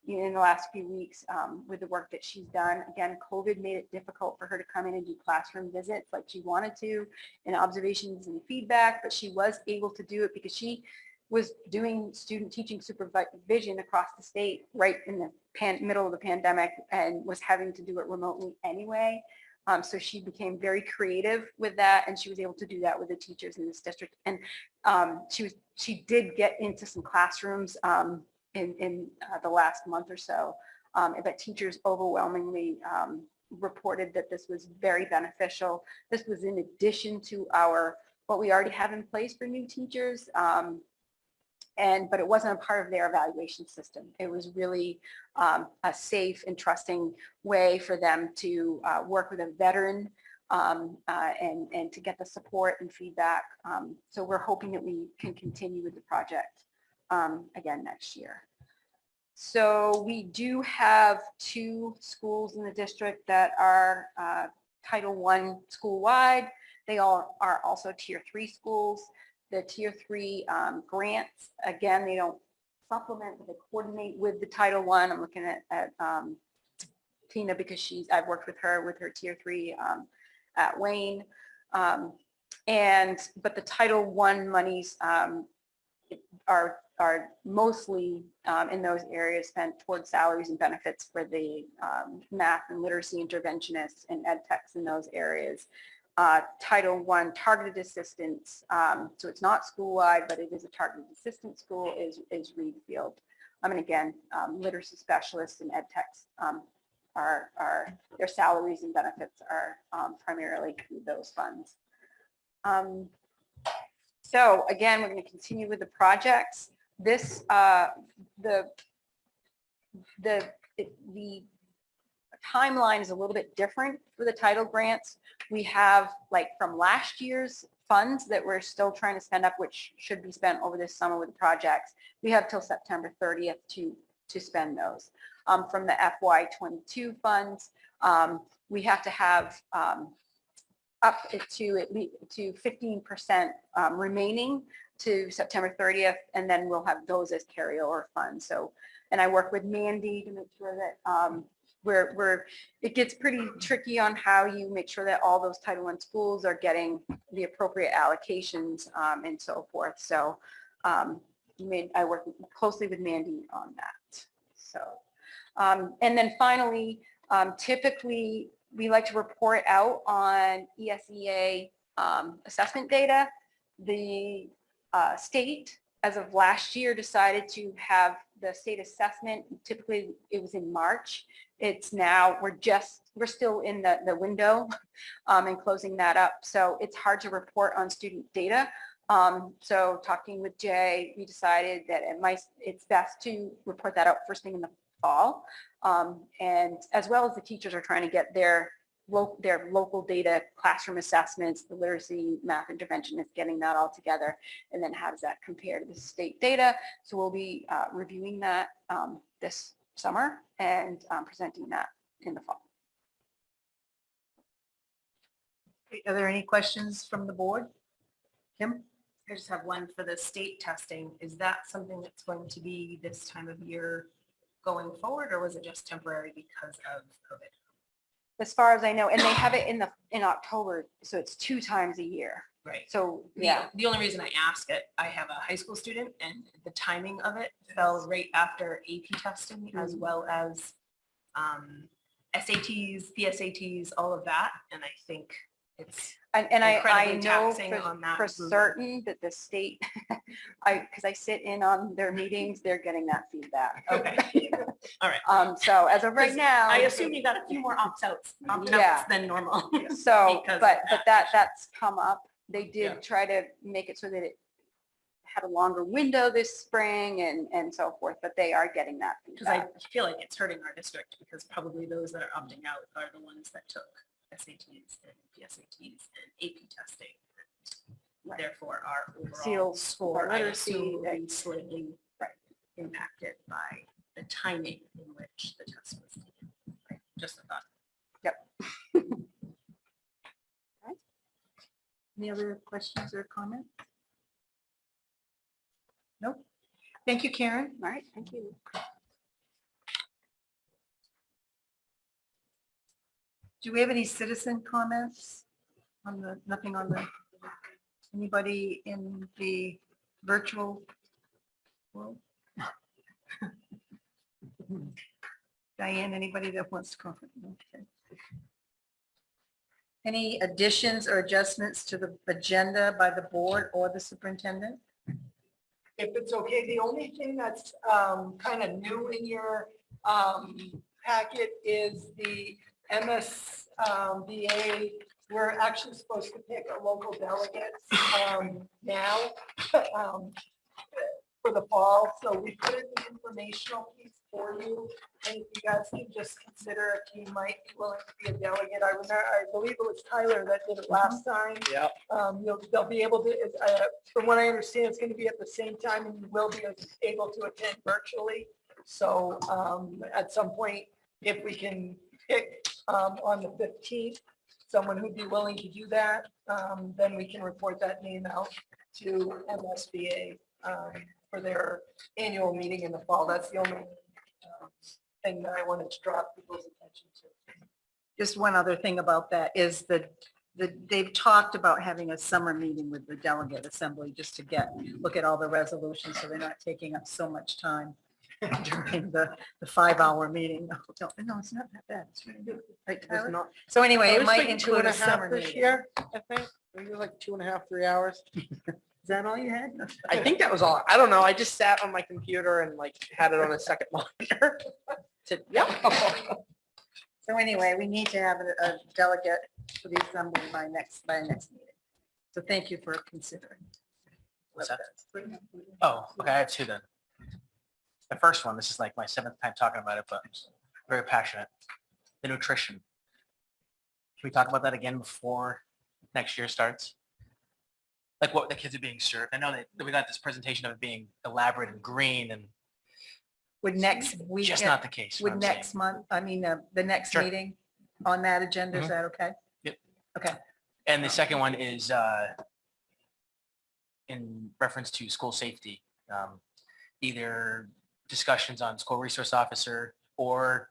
in the last few weeks with the work that she's done. Again, COVID made it difficult for her to come in and do classroom visits like she wanted to, and observations and feedback, but she was able to do it because she was doing student teaching supervision across the state right in the middle of the pandemic and was having to do it remotely anyway. So she became very creative with that, and she was able to do that with the teachers in this district. And she did get into some classrooms in the last month or so, but teachers overwhelmingly reported that this was very beneficial. This was in addition to what we already have in place for new teachers. But it wasn't a part of their evaluation system. It was really a safe and trusting way for them to work with a veteran and to get the support and feedback. So we're hoping that we can continue with the project again next year. So we do have 2 schools in the district that are Title I school-wide. They all are also Tier 3 schools. The Tier 3 grants, again, they don't supplement, but they coordinate with the Title I. I'm looking at Tina because I've worked with her Tier 3 at Wayne. But the Title I monies are mostly in those areas spent towards salaries and benefits for the math and literacy interventionists and ed techs in those areas. Title I targeted assistance, so it's not school-wide, but it is a targeted assistance school, is Reed Field. And again, literacy specialists and ed techs their salaries and benefits are primarily through those funds. So again, we're going to continue with the projects. This, the timeline is a little bit different for the title grants. We have from last year's funds that we're still trying to spend up, which should be spent over this summer with the projects. We have till September 30th to spend those. From the FY22 funds, we have to have up to at least 15% remaining to September 30th, and then we'll have those as carryover funds. So, and I work with Mandy to make sure that it gets pretty tricky on how you make sure that all those Title I schools are getting the appropriate allocations and so forth. So I work closely with Mandy on that. So, and then finally, typically we like to report out on ESEA assessment data. The state, as of last year, decided to have the state assessment. Typically it was in March. It's now, we're still in the window and closing that up. So it's hard to report on student data. So talking with Jay, we decided that it's best to report that out first thing in the fall. And as well as the teachers are trying to get their local data, classroom assessments, the literacy, math interventionists, getting that all together, and then how does that compare to the state data? So we'll be reviewing that this summer and presenting that in the fall. Are there any questions from the board? Kim? I just have one for the state testing. Is that something that's going to be this time of year going forward, or was it just temporary because of COVID? As far as I know, and they have it in October, so it's 2 times a year. Right. So Yeah. The only reason I ask it, I have a high school student, and the timing of it fell right after AP testing, as well as SATs, PSATs, all of that, and I think it's and I incredibly know taxing on that for group. certain that the state, because I sit in on their meetings, they're getting that feedback. Okay. All right. So as of right now, I assume you got a few more opt-outs Yeah. than normal. So, because but of that's come up. They did try to make it so that it had a longer window this spring and so forth, but they are getting that Because I feedback. feel like it's hurting our district, because probably those that are opting out are the ones that took SATs and PSATs and AP testing. Right. Therefore, our overall SEAL score, I literacy, assume, will be slightly impacted by the timing in which the test was taken. Just a thought. Any other questions or comments? Nope. Thank you, Karen. All right, thank you. Do we have any citizen comments on nothing on anybody in the virtual world? Diane, anybody that wants to comment? Okay. Any additions or adjustments to the agenda by the board or the superintendent? If it's okay, the only thing that's kind of new in your packet is the MSBA. We're actually supposed to pick a local delegate now for the fall. So we put in the informational piece for you. And if you guys can just consider if you might be willing to be a delegate. I believe it was Tyler that did it last time. Yeah. They'll be able to, from what I understand, it's going to be at the same time and you will be able to attend virtually. So at some point, if we can pick on the 15th, someone who'd be willing to do that, then we can report that name out to MSBA for their annual meeting in the fall. That's the only thing that I wanted to draw people's attention to. Just one other thing about that is that they've talked about having a summer meeting with the delegate assembly just to look at all the resolutions so they're not taking up so much time during the 5-hour meeting. No, it's not that bad. It's really good. Right, Tyler? So anyway, it might include a summer this meeting. year, I think. Maybe like 2.5, 3 hours. Is that all you had? I think that was all. I don't know. I just sat on my computer and like had it on a second monitor. Yep. So anyway, we need to have a delegate for the assembly by next meeting. So thank you for considering. What's that? Oh, okay. I have two then. The first one, this is like my 7th time talking about it, but I'm very passionate. The nutrition. Can we talk about that again before next year starts? Like what the kids are being served. I know that we got this presentation of it being elaborate and green and Would next week, just not the case. what would I'm saying. next month, I mean, the next Sure. meeting on that agenda, is Mhm. that okay? Yep. Okay. And the second one is in reference to school safety, either discussions on school resource officer, or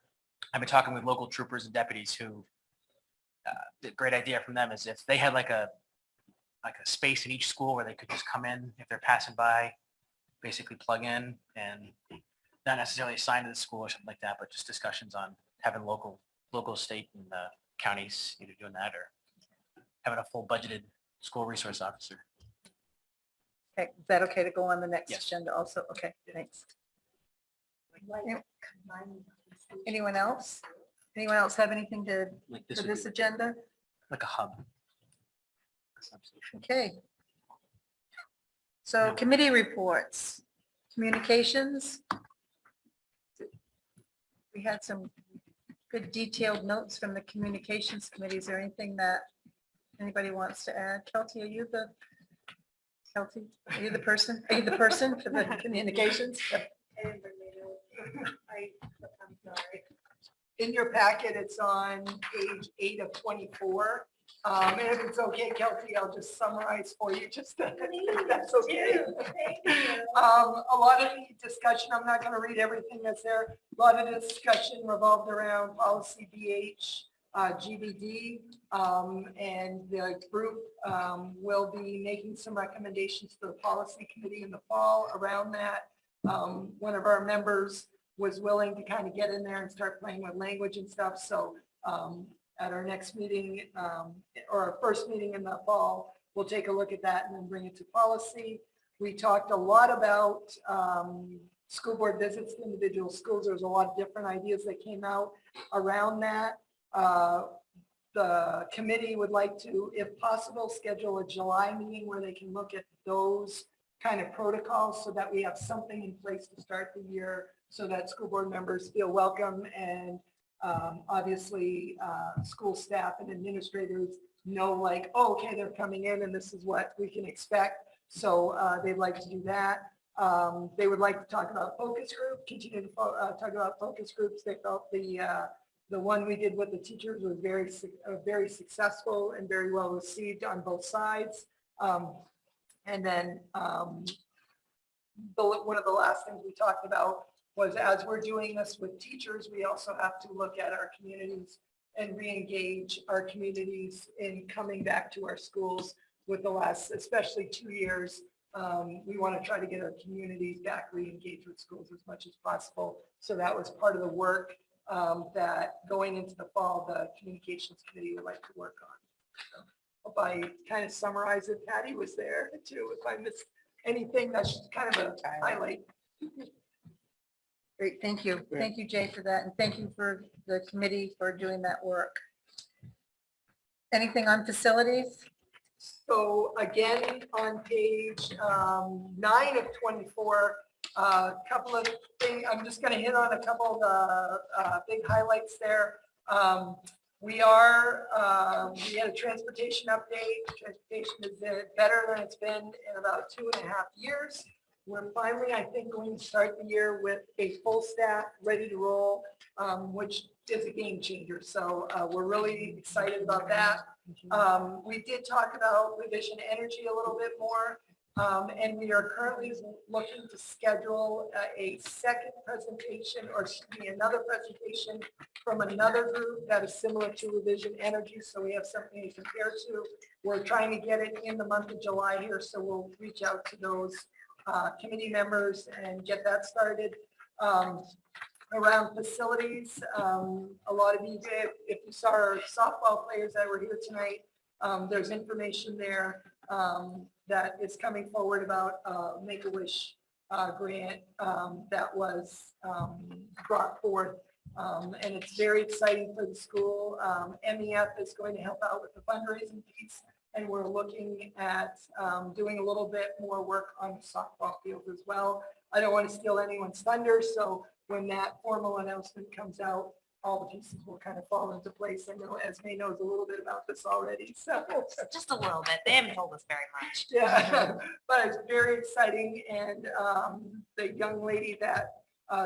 I've been talking with local troopers and deputies who, the great idea from them is if they had like a space in each school where they could just come in if they're passing by, basically plug in and not necessarily assigned to the school or something like that, but just discussions on having local, state and counties either doing that or having a full budgeted school resource officer. Okay, is that okay to go on the next Yes. agenda also? Okay, thanks. Anyone else? Anyone else have anything to, Like for would this be agenda? like a hub. Okay. So committee reports, communications. We had some good detailed notes from the communications committee. Is there anything that anybody wants to add? Kelty, are you the person? Are you the person for the communications? I'm sorry. In your packet, it's on page 8 of 24. And if it's okay, Kelsey, I'll just summarize for you, just if that's okay. A lot of the discussion, I'm not going to read everything that's there. A lot of the discussion revolved around policy BH, GBD, and the group will be making some recommendations to the policy committee in the fall around that. One of our members was willing to kind of get in there and start playing with language and stuff. So at our next meeting or our first meeting in the fall, we'll take a look at that and then bring it to policy. We talked a lot about school board visits to individual schools. There's a lot of different ideas that came out around that. The committee would like to, if possible, schedule a July meeting where they can look at those kind of protocols so that we have something in place to start the year so that school board members feel welcome and obviously school staff and administrators know like, oh, okay, they're coming in and this is what we can expect. So they'd like to do that. They would like to talk about focus group, continue to talk about focus groups. They felt The one we did with the teachers was very successful and very well received on both sides. And then one of the last things we talked about was, as we're doing this with teachers, we also have to look at our communities and re-engage our communities in coming back to our schools. With the last, especially 2 years, we want to try to get our communities back re-engaged with schools as much as possible. So that was part of the work that going into the fall, the communications committee would like to work on. So hope I kind of summarize it. Patty was there too. If I missed anything, that's kind of a highlight. Great, thank you. Thank you, Jay, for that. And thank you for the committee for doing that work. Anything on facilities? So again, on page 9 of 24, a couple of things, I'm just going to hit on a couple of the big highlights there. We had a transportation update. Transportation is better than it's been in about 2.5 years. We're finally, I think, going to start the year with a full staff ready to roll, which is a game changer. So we're really excited about that. We did talk about revision energy a little bit more, and we are currently looking to schedule a second presentation, or another presentation from another group that is similar to revision energy. So we have something to compare to. We're trying to get it in the month of July here, so we'll reach out to those committee members and get that started. Around facilities, a lot of you, if you saw our softball players that were here tonight, there's information there that is coming forward about Make-A-Wish grant that was brought forth, and it's very exciting for the school. MEF is going to help out with the fundraising piece, and we're looking at doing a little bit more work on the softball field as well. I don't want to steal anyone's thunder, so when that formal announcement comes out, all the pieces will kind of fall into place. I know Esme knows a little bit about this already, so. Just a little bit. They haven't told us very much. Yeah, but it's very exciting, and the young lady that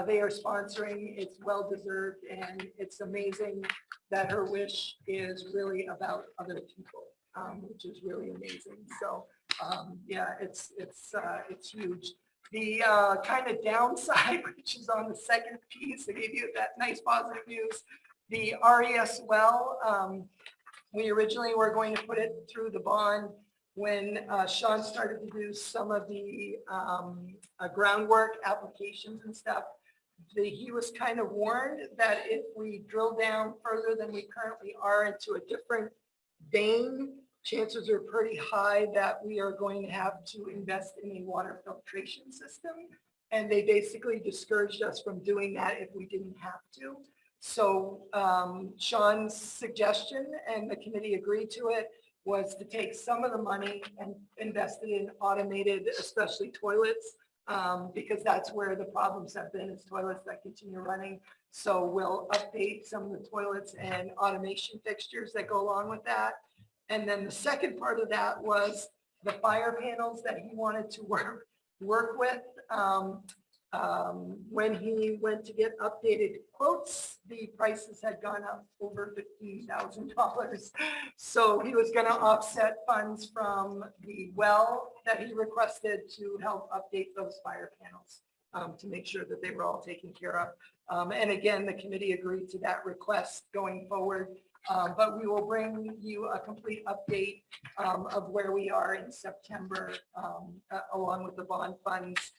they are sponsoring, it's well-deserved, and it's amazing that her wish is really about other people, which is really amazing. So yeah, it's huge. The kind of downside, which is on the second piece, I gave you that nice positive news. The RES well, we originally were going to put it through the bond when Sean started to do some of the groundwork applications and stuff. He was kind of warned that if we drill down further than we currently are into a different vein, chances are pretty high that we are going to have to invest in a water filtration system. And they basically discouraged us from doing that if we didn't have to. So Sean's suggestion, and the committee agreed to it, was to take some of the money and invest it in automated, especially toilets, because that's where the problems have been, is toilets that continue running. So we'll update some of the toilets and automation fixtures that go along with that. And then the second part of that was the fire panels that he wanted to work with. When he went to get updated quotes, the prices had gone up over $15,000. So he was going to offset funds from the well that he requested to help update those fire panels to make sure that they were all taken care of. And again, the committee agreed to that request going forward. But we will bring you a complete update of where we are in September, along with the bond funds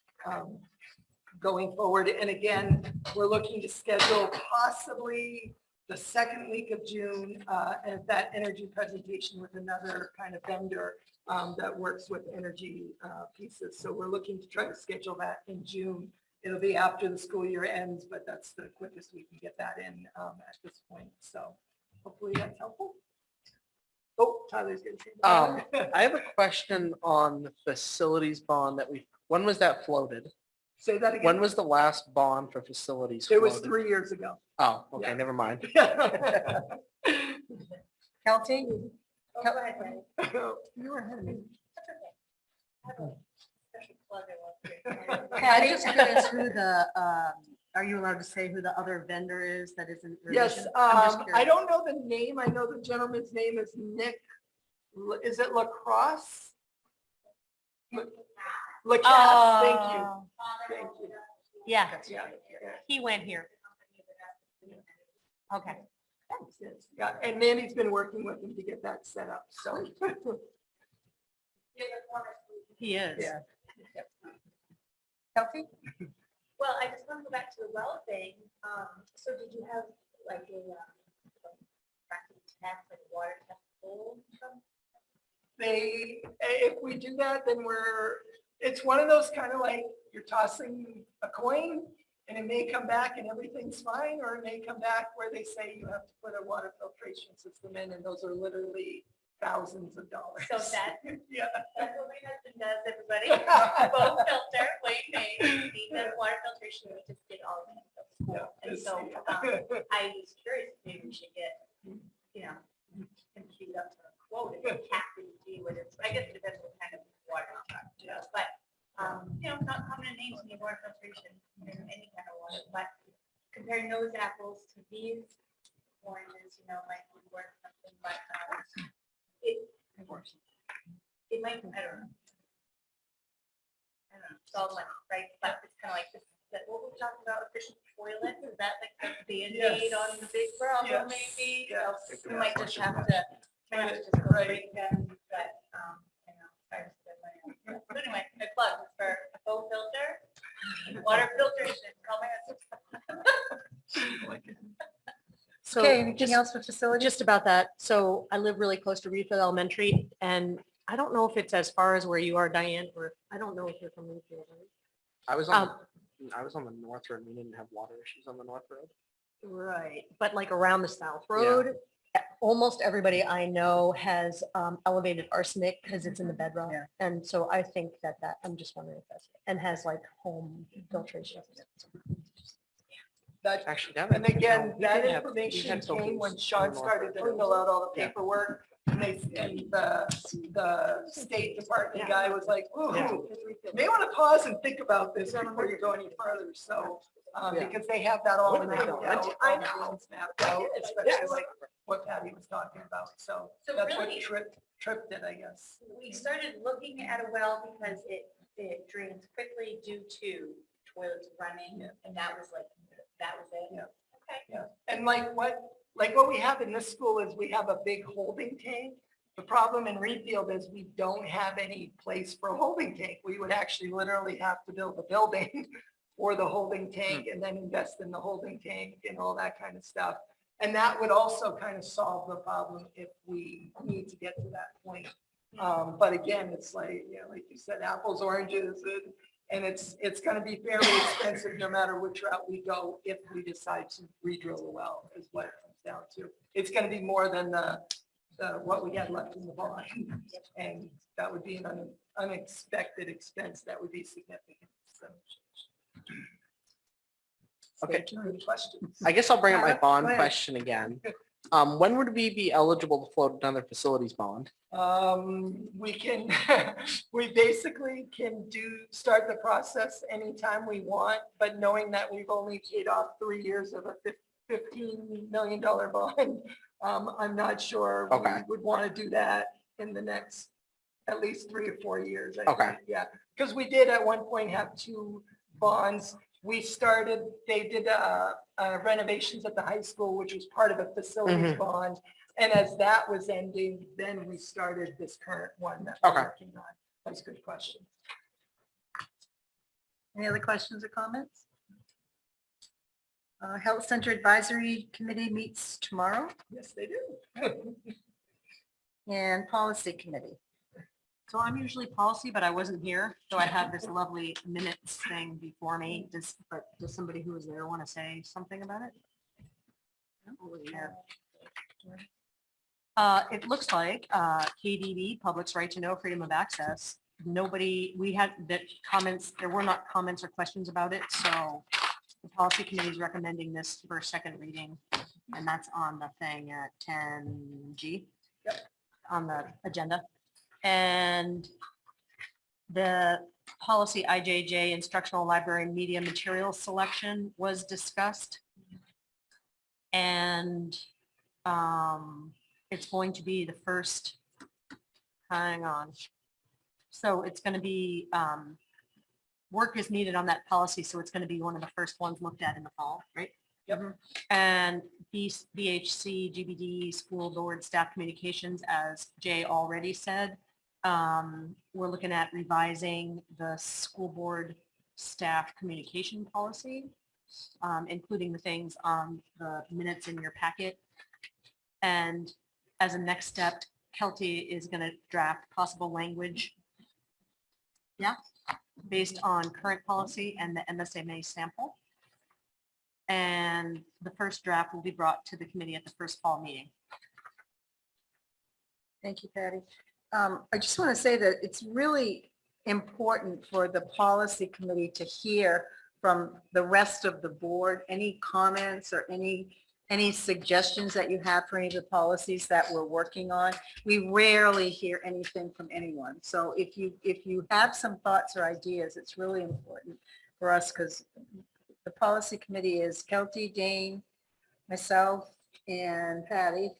going forward. And again, we're looking to schedule possibly the second week of June and that energy presentation with another kind of vendor that works with energy pieces. So we're looking to try to schedule that in June. It'll be after the school year ends, but that's the quickest we can get that in at this point. So hopefully that's helpful. Oh, Tyler's going to say that. I have a question on the facilities bond that when was that floated? Say that again. When was the last bond for facilities It floated? was 3 years ago. Oh, okay, Yeah. never mind. Kelsey? You were ahead of me. Patty, just curious who the Are you allowed to say who the other vendor is that isn't? Yes, revision? I'm just I curious. don't know the name. I know the gentleman's name is Nick. Is it Lacrosse? Lacasse, thank you. Oh, Thank you. yeah, Yeah, he went here. Okay. yeah, and Mandy's been working with him to get that set up, so. He is. Yeah. Kelsey? Well, I just want to go back to the well thing. So did you have like a test, like a water test pool? If we do that, then it's one of those kind of like, you're tossing a coin and it may come back and everything's fine, or it may come back where they say you have to put a water filtration system in, and those are literally thousands of dollars. So that, Yeah. that's what my husband does, everybody. Both filter, wait, he does water filtration, we just did all of it. Yeah, And so, I was curious, if maybe we should get, compute up to a quote, if we have to do with it. I guess it depends what kind of water contract, but, not common names in the water filtration, any kind of water, but comparing those apples to these oranges, might be worth something, but, it might, I don't know. It's all money, right? But it's kind of like this, what we're talking about, efficient toilets, is that like the Band-Aid on the big problem, maybe? Yes. So we might just have to, go break them, but, sorry to spend money on that. But anyway, my plug is for a faux filter, water filtration, call my husband. So Okay, anything just, else with facilities? just about that. So I live really close to Reedfield Elementary, and I don't know if it's as far as where you are, Diane, or I don't know if you're from Reedfield. I was on the North Road. We didn't have water issues on the North Road. Right, but like around the South Road, almost everybody I know has elevated arsenic because it's in the bedrock. Yeah. And so I think that I'm just wondering if that's, and has like home filtration. That, Actually, that and again, we that did have- information we had came filters when on Sean the started to North Road. fill out all the Yeah. paperwork. And the State Department guy was like, ooh, you may want to pause and think about this before you go any further. So, because they have that all mapped out. I know. Mapped out, especially like what Patty was talking about. So So that's what really- tripped it, I guess. We started looking at a well because it drains quickly due to toilets running, and that was it. Yeah. Okay. Yeah, and like what we have in this school is we have a big holding tank. The problem in Reedfield is we don't have any place for a holding tank. We would actually literally have to build a building for the holding tank and then invest in the holding tank and all that kind of stuff. And that would also kind of solve the problem if we need to get to that point. But again, it's like, like you said, apples, oranges, and it's going to be fairly expensive no matter which route we go if we decide to re-drill the well, is what it comes down to. It's going to be more than what we had left in the bond. And that would be an unexpected expense that would be significant. So. Okay. Stay tuned. Questions? I guess I'll bring up my Go bond ahead. question again. When would we be eligible to float another facilities bond? We can, we basically can start the process anytime we want, but knowing that we've only paid off 3 years of a $15 million bond, I'm not sure we Okay. would want to do that in the next at least 3 or 4 years. I Okay. think. Yeah, because we did at one point have 2 bonds. They did renovations at the high school, which was part of a facilities bond. And as that was ending, then we started this current one that we're working on. That's a good question. Any other questions or comments? Health Center Advisory Committee meets tomorrow, Yes, they do. and Policy Committee. So I'm usually policy, but I wasn't here, so I have this lovely minutes thing before me. Does somebody who was there want to say something about it? It looks like KDB, Public's Right to Know, Freedom of Access. We had that comments, there were not comments or questions about it, so the policy committee is recommending this for second reading, and that's on the thing at 10G on the agenda. And The policy IJJ, instructional library media material selection, was discussed. And it's going to be the first, hang on. So it's going to be, work is needed on that policy, so it's going to be one of the first ones looked at in the fall, right? Yep. And BHC, GBD, school board staff communications, as Jay already said, we're looking at revising the school board staff communication policy, including the things on the minutes in your packet. And as a next step, Kelty is going to draft possible language. Yeah, based on current policy and the MSMA sample. And the first draft will be brought to the committee at the first fall meeting. Thank you, Patty. I just want to say that it's really important for the policy committee to hear from the rest of the board, any comments or any suggestions that you have for any of the policies that we're working on. We rarely hear anything from anyone. So if you have some thoughts or ideas, it's really important for us, because the policy committee is Kelty, Dane, myself, and Patty.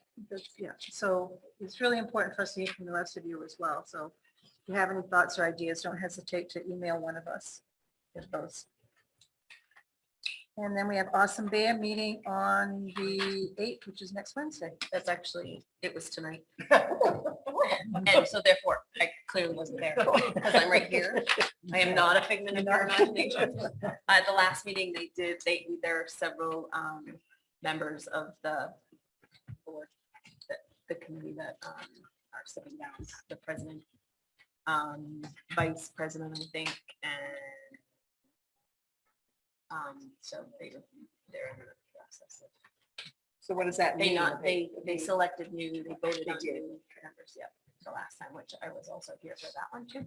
Yeah, so it's really important for us to hear from the rest of you as well. So if you have any thoughts or ideas, don't hesitate to email one of us with those. And then we have Awesome Bear meeting on the 8th, which is next Wednesday. That's actually, it was tonight. And so therefore, I clearly wasn't there because I'm right here. I am not a figment of your imagination. At the last meeting, there are several members of the board, the committee that are stepping down, the president, vice president, I think, and so they're in the process of. So what does that mean? They selected new, they voted on new members, yeah, the last time, which I was also here for that one too.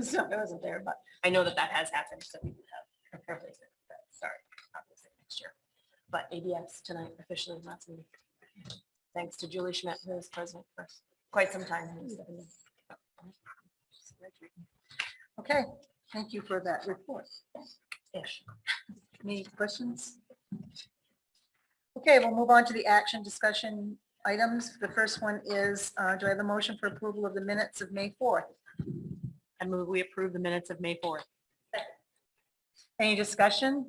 So I wasn't there, but I know that has happened, so we do have a replacement that start obviously next year. But ABS tonight officially last week. Thanks to Julie Schmidt, who was president for quite some time. Okay, thank you for that report. Ish. Any questions? Okay, we'll move on to the action discussion items. The first one is, do I have a motion for approval of the minutes of May 4th? I move we approve the minutes of May 4th. Any discussion?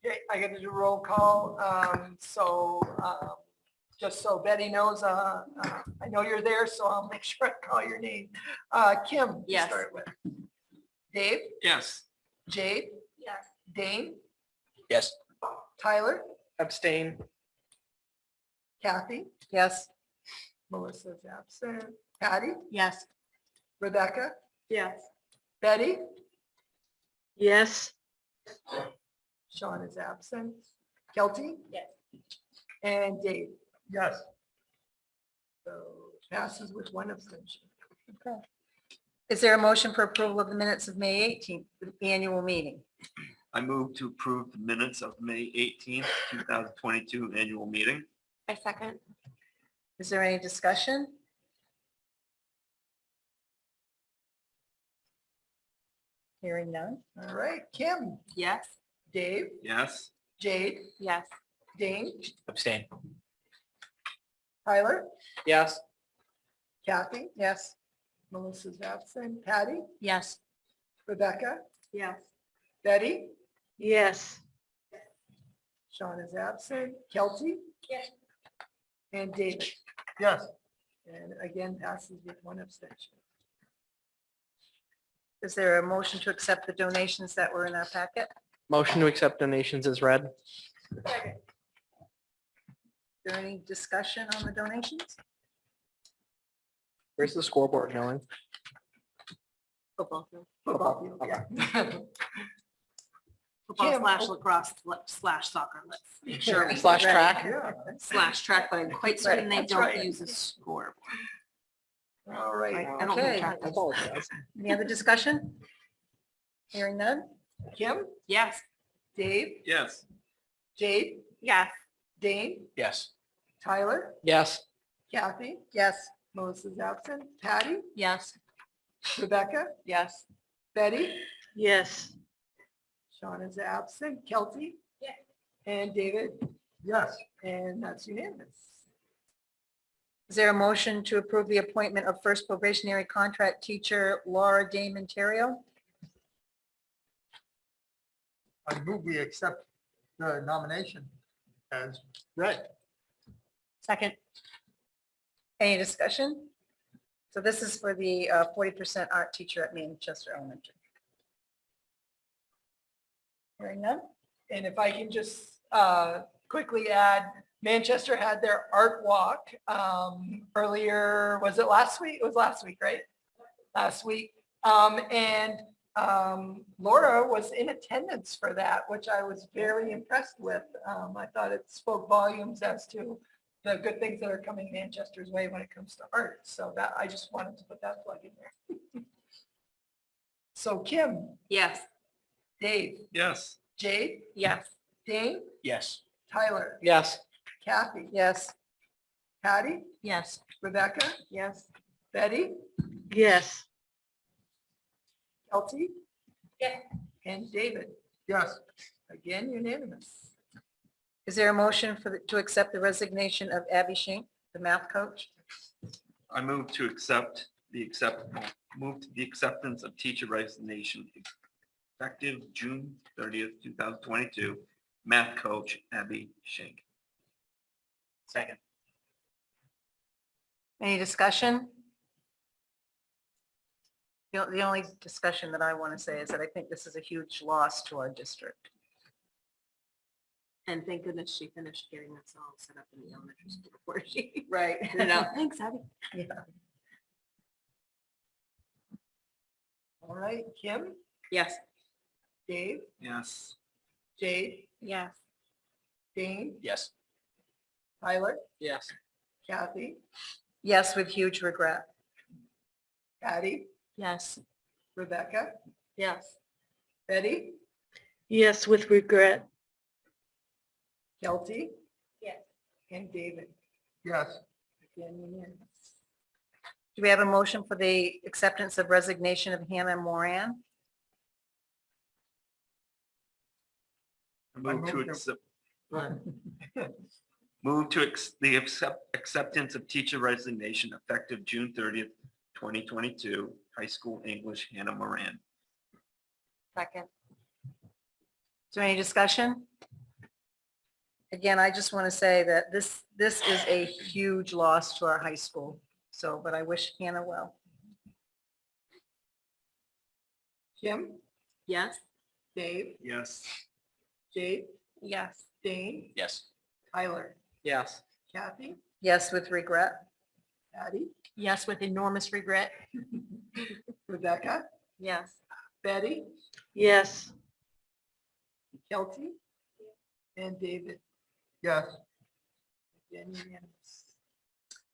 Okay, I got to do roll call. Just so Betty knows, I know you're there, so I'll make sure I call your name. Kim, to Yes. start with. Dave, Yes. Jade, Yes. Dane, Yes. Tyler, Abstain. Kathy, Yes. Melissa's absent, Patty, Yes. Rebecca, Yes. Betty, Yes. Sean is absent, Kelty. Yes. And Dave. Yes. So passes with one abstention. Okay. Is there a motion for approval of the minutes of May 18th, the annual meeting? I move to approve the minutes of May 18th, 2022 annual meeting. I second. Is there any discussion? Hearing none. All right, Kim, Yes. Dave, Yes. Jade, Yes. Dane, Abstain. Tyler, Yes. Kathy, Yes. Melissa's absent, Patty, Yes. Rebecca, Yes. Betty, Yes. Sean is absent, Kelty. Yes. And David. Yes. And again, passes with one abstention. Is there a motion to accept the donations that were in our packet? Motion to accept donations is read. Is there any discussion on the donations? Where's the scoreboard going? Football field. Football field, yeah. Football Kim, slash lacrosse slash soccer. Let's make sure. we- Slash track. Yeah. Slash track, but I'm quite certain they That's don't right. use a score. All right. I don't Okay. know track. I apologize. Any other discussion? Hearing none? Kim, Yes. Dave, Yes. Jade, Yes. Dane, Yes. Tyler, Yes. Kathy, Yes. Melissa's absent. Patty? Yes. Rebecca? Yes. Betty? Yes. Sean is absent. Kelsey? Yes. And David? Yes. And that's unanimous. Is there a motion to approve the appointment of first probationary contract teacher Laura Dame Ontario? I move we accept the nomination as read. Second. Any discussion? So this is for the 40% art teacher at Manchester Elementary. Hearing none? And if I can just quickly add, Manchester had their art walk earlier, was it last week? It was last week, right? Last week. And Laura was in attendance for that, which I was very impressed with. I thought it spoke volumes as to the good things that are coming Manchester's way when it comes to art. So that, I just wanted to put that plug in there. So Kim, Yes. Dave, Yes. Jade, Yes. Dane, Yes. Tyler, Yes. Kathy, Yes. Patty, Yes. Rebecca, Yes. Betty, Yes. Kelsey, Yes. and David. Yes. Again, unanimous. Is there a motion to accept the resignation of Abby Shink, the math coach? I move to move to the acceptance of teacher resignation effective June 30th, 2022. Math coach Abby Schenk. Second. Any discussion? The only discussion that I want to say is that I think this is a huge loss to our district. And thank goodness she finished getting us all set up in the elementary school before she. Right. Thanks, Abby. Yeah. All right, Kim, Yes. Dave, Yes. Jade, Yes. Dane, Yes. Tyler, Yes. Kathy, Yes, with huge regret. Patty, Yes. Rebecca, Yes. Betty, Yes, with regret. Kelsey, Yes. and David. Yes. Again, unanimous. Do we have a motion for the acceptance of resignation of Hannah Moran? Move to move to- accept. Right. Move to acceptance of teacher resignation effective June 30th, 2022. High school English Hannah Moran. Second. Is there any discussion? Again, I just want to say that this is a huge loss to our high school. So, but I wish Hannah well. Kim, Yes. Dave, Yes. Jade, Yes. Dane, Yes. Tyler, Yes. Kathy, Yes, with regret. Patty, Yes, with enormous regret. Rebecca, Yes. Betty, Yes. Kelsey, and David. Yes. Again, unanimous.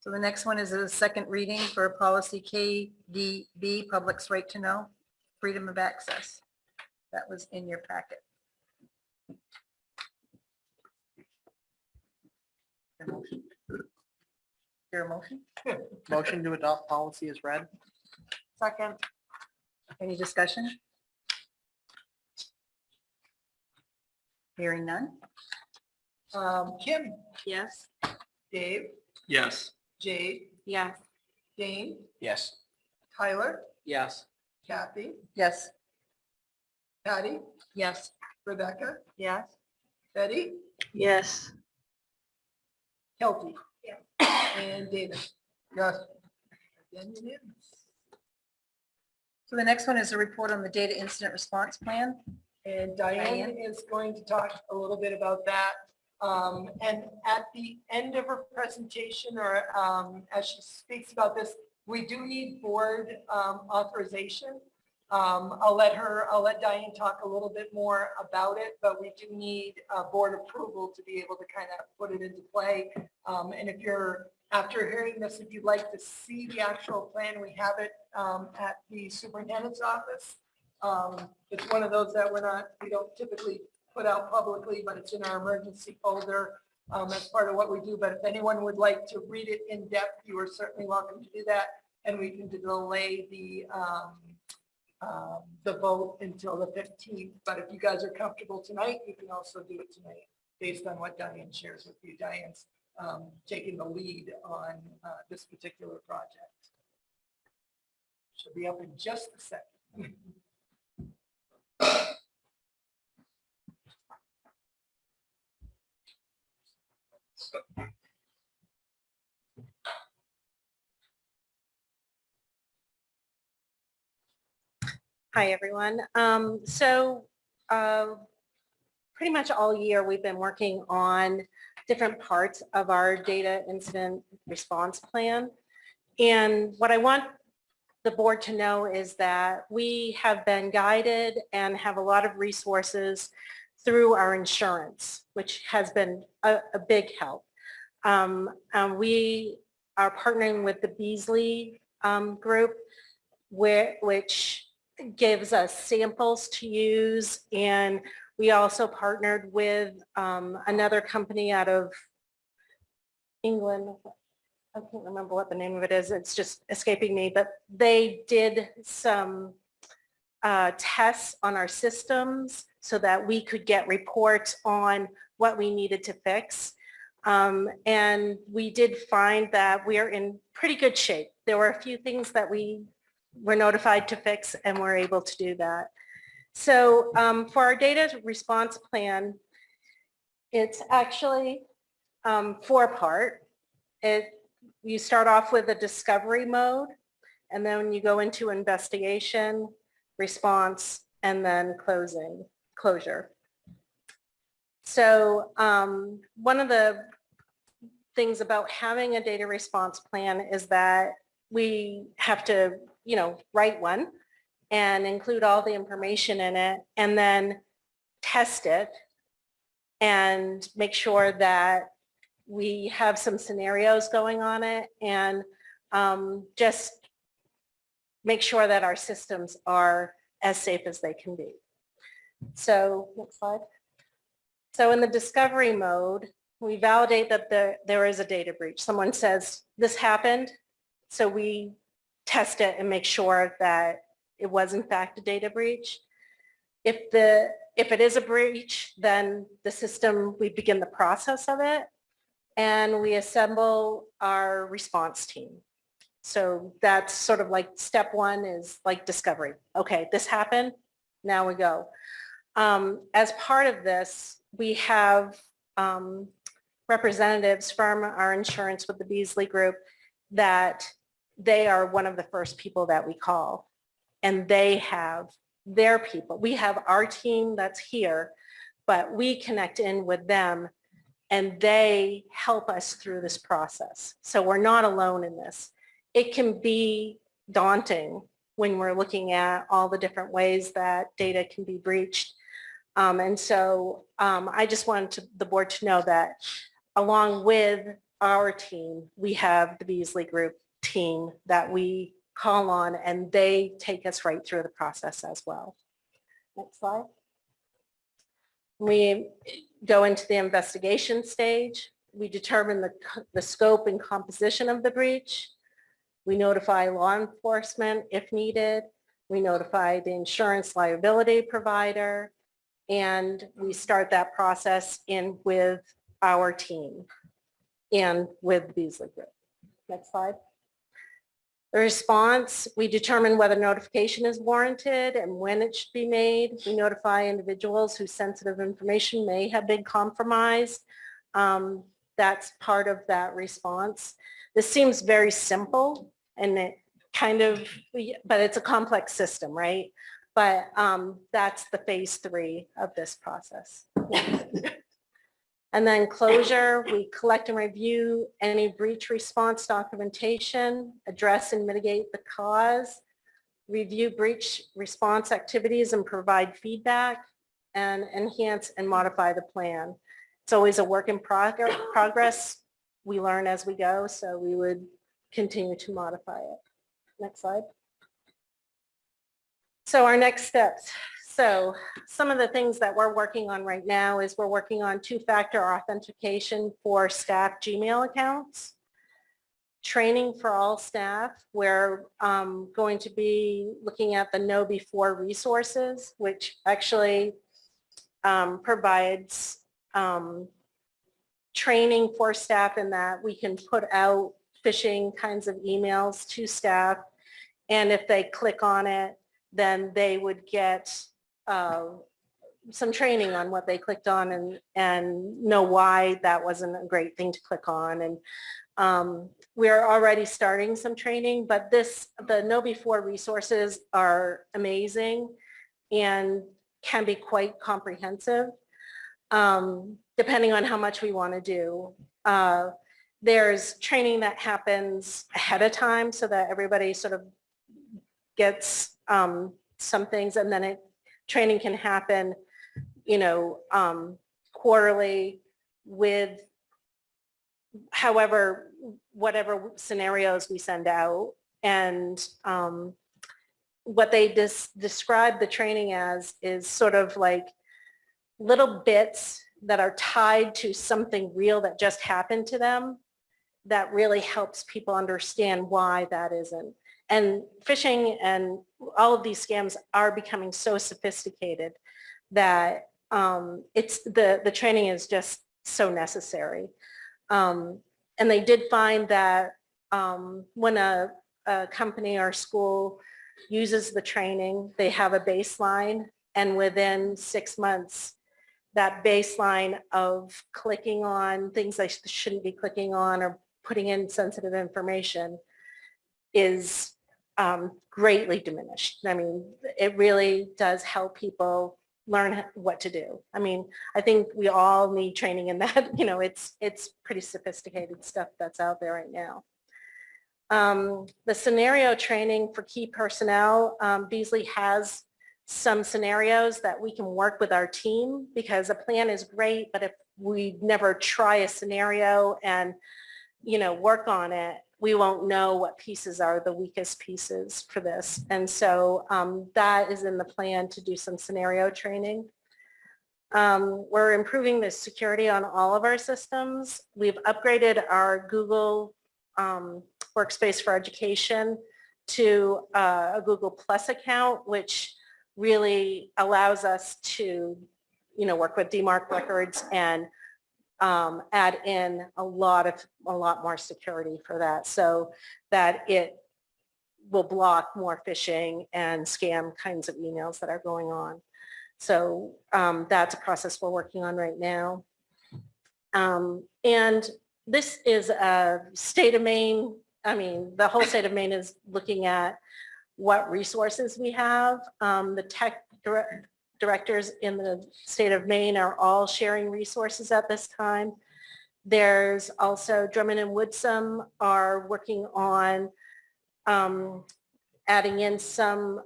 So the next one is a second reading for policy KDB, public's right to know, freedom of access. That was in your packet. Your motion? Motion to adopt policy is read. Second. Any discussion? Hearing none? Kim, Yes. Dave, Yes. Jade, Yes. Dane, Yes. Tyler, Yes. Kathy, Yes. Patty, Yes. Rebecca, Yes. Betty, Yes. Kelsey, Yes. and David. Yes. Again, unanimous. So the next one is a report on the data incident response plan. And Diane Diane? is going to talk a little bit about that. And at the end of her presentation, or as she speaks about this, we do need board authorization. I'll let Diane talk a little bit more about it, but we do need board approval to be able to kind of put it into play. And if you're, after hearing this, if you'd like to see the actual plan, we have it at the superintendent's office. It's one of those that we don't typically put out publicly, but it's in our emergency folder. as part of what we do. But if anyone would like to read it in depth, you are certainly welcome to do that. And we can delay the vote until the 15th. But if you guys are comfortable tonight, you can also do it tonight based on what Diane shares with you. Diane's taking the lead on this particular project. She'll be up in just a second. Hi, everyone. Pretty much all year, we've been working on different parts of our data incident response plan. And what I want the board to know is that we have been guided and have a lot of resources through our insurance, which has been a big help. We are partnering with the Beasley group, which gives us samples to use, and we also partnered with another company out of England. I can't remember what the name of it is. It's just escaping me, but they did some tests on our systems so that we could get reports on what we needed to fix. And we did find that we are in pretty good shape. There were a few things that we were notified to fix, and we're able to do that. So for our data response plan, it's actually four-part. You start off with a discovery mode, and then you go into investigation, response, and then closure. So one of the things about having a data response plan is that we have to, write one and include all the information in it, and then test it and make sure that we have some scenarios going on it, and just make sure that our systems are as safe as they can be. So next slide. So in the discovery mode, we validate that there is a data breach. Someone says, this happened, so we test it and make sure that it was in fact a data breach. If it is a breach, then the system, we begin the process of it, and we assemble our response team. So that's sort of like step one is like discovery. Okay, this happened, now we go. As part of this, we have representatives from our insurance with the Beasley Group that they are one of the first people that we call, and they have their people. We have our team that's here, but we connect in with them, and they help us through this process. So we're not alone in this. It can be daunting when we're looking at all the different ways that data can be breached. And so I just wanted the board to know that along with our team, we have the Beasley Group team that we call on, and they take us right through the process as well. Next slide. We go into the investigation stage. We determine the scope and composition of the breach. We notify law enforcement if needed. We notify the insurance liability provider, and we start that process in with our team and with the Beasley Group. Next slide. The response, we determine whether notification is warranted and when it should be made. We notify individuals whose sensitive information may have been compromised. That's part of that response. This seems very simple, and it kind of, but it's a complex system, right? But that's the phase 3 of this process. And then closure, we collect and review any breach response documentation, address and mitigate the cause, review breach response activities and provide feedback, and enhance and modify the plan. It's always a work in progress. We learn as we go, so we would continue to modify it. Next slide. So our next steps. So some of the things that we're working on right now is we're working on two-factor authentication for staff Gmail accounts. Training for all staff. We're going to be looking at the Know Before resources, which actually provides training for staff in that we can put out phishing kinds of emails to staff. And if they click on it, then they would get some training on what they clicked on and know why that wasn't a great thing to click on. And we're already starting some training, but the Know Before resources are amazing and can be quite comprehensive, depending on how much we want to do. There's training that happens ahead of time so that everybody sort of gets some things, and then training can happen, quarterly with whatever scenarios we send out. And what they describe the training as is sort of like little bits that are tied to something real that just happened to them that really helps people understand why that isn't. And phishing and all of these scams are becoming so sophisticated that the training is just so necessary. And they did find that when a company or school uses the training, they have a baseline, and within 6 months, that baseline of clicking on things they shouldn't be clicking on or putting in sensitive information is greatly diminished. I mean, it really does help people learn what to do. I mean, I think we all need training in that. It's pretty sophisticated stuff that's out there right now. The scenario training for key personnel, Beasley has some scenarios that we can work with our team, because a plan is great, but if we never try a scenario and work on it, we won't know what pieces are the weakest pieces for this. And so that is in the plan to do some scenario training. We're improving the security on all of our systems. We've upgraded our Google Workspace for Education to a Google Plus account, which really allows us to, work with DMARC records and add in a lot more security for that, so that it will block more phishing and scam kinds of emails that are going on. So that's a process we're working on right now. And this is a state of Maine. I mean, the whole state of Maine is looking at what resources we have. The tech directors in the state of Maine are all sharing resources at this time. There's also Drummond and Woodsum are working on adding in some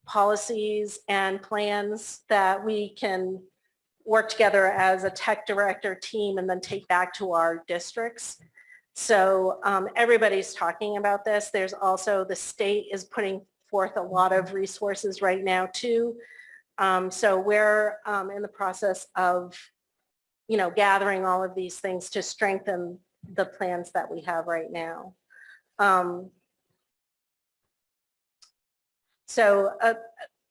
policies and plans that we can work together as a tech director team and then take back to our districts. So everybody's talking about this. There's also, the state is putting forth a lot of resources right now too. So we're in the process of, gathering all of these things to strengthen the plans that we have right now. So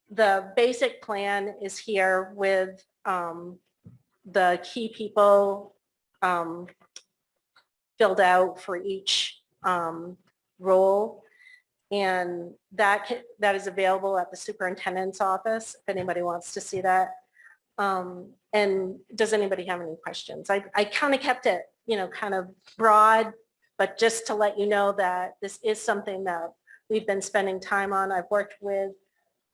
the basic plan is here with the key people filled out for each role. And that is available at the superintendent's office if anybody wants to see that. And does anybody have any questions? I kind of kept it, kind of broad, but just to let you know that this is something that we've been spending time on. I've worked with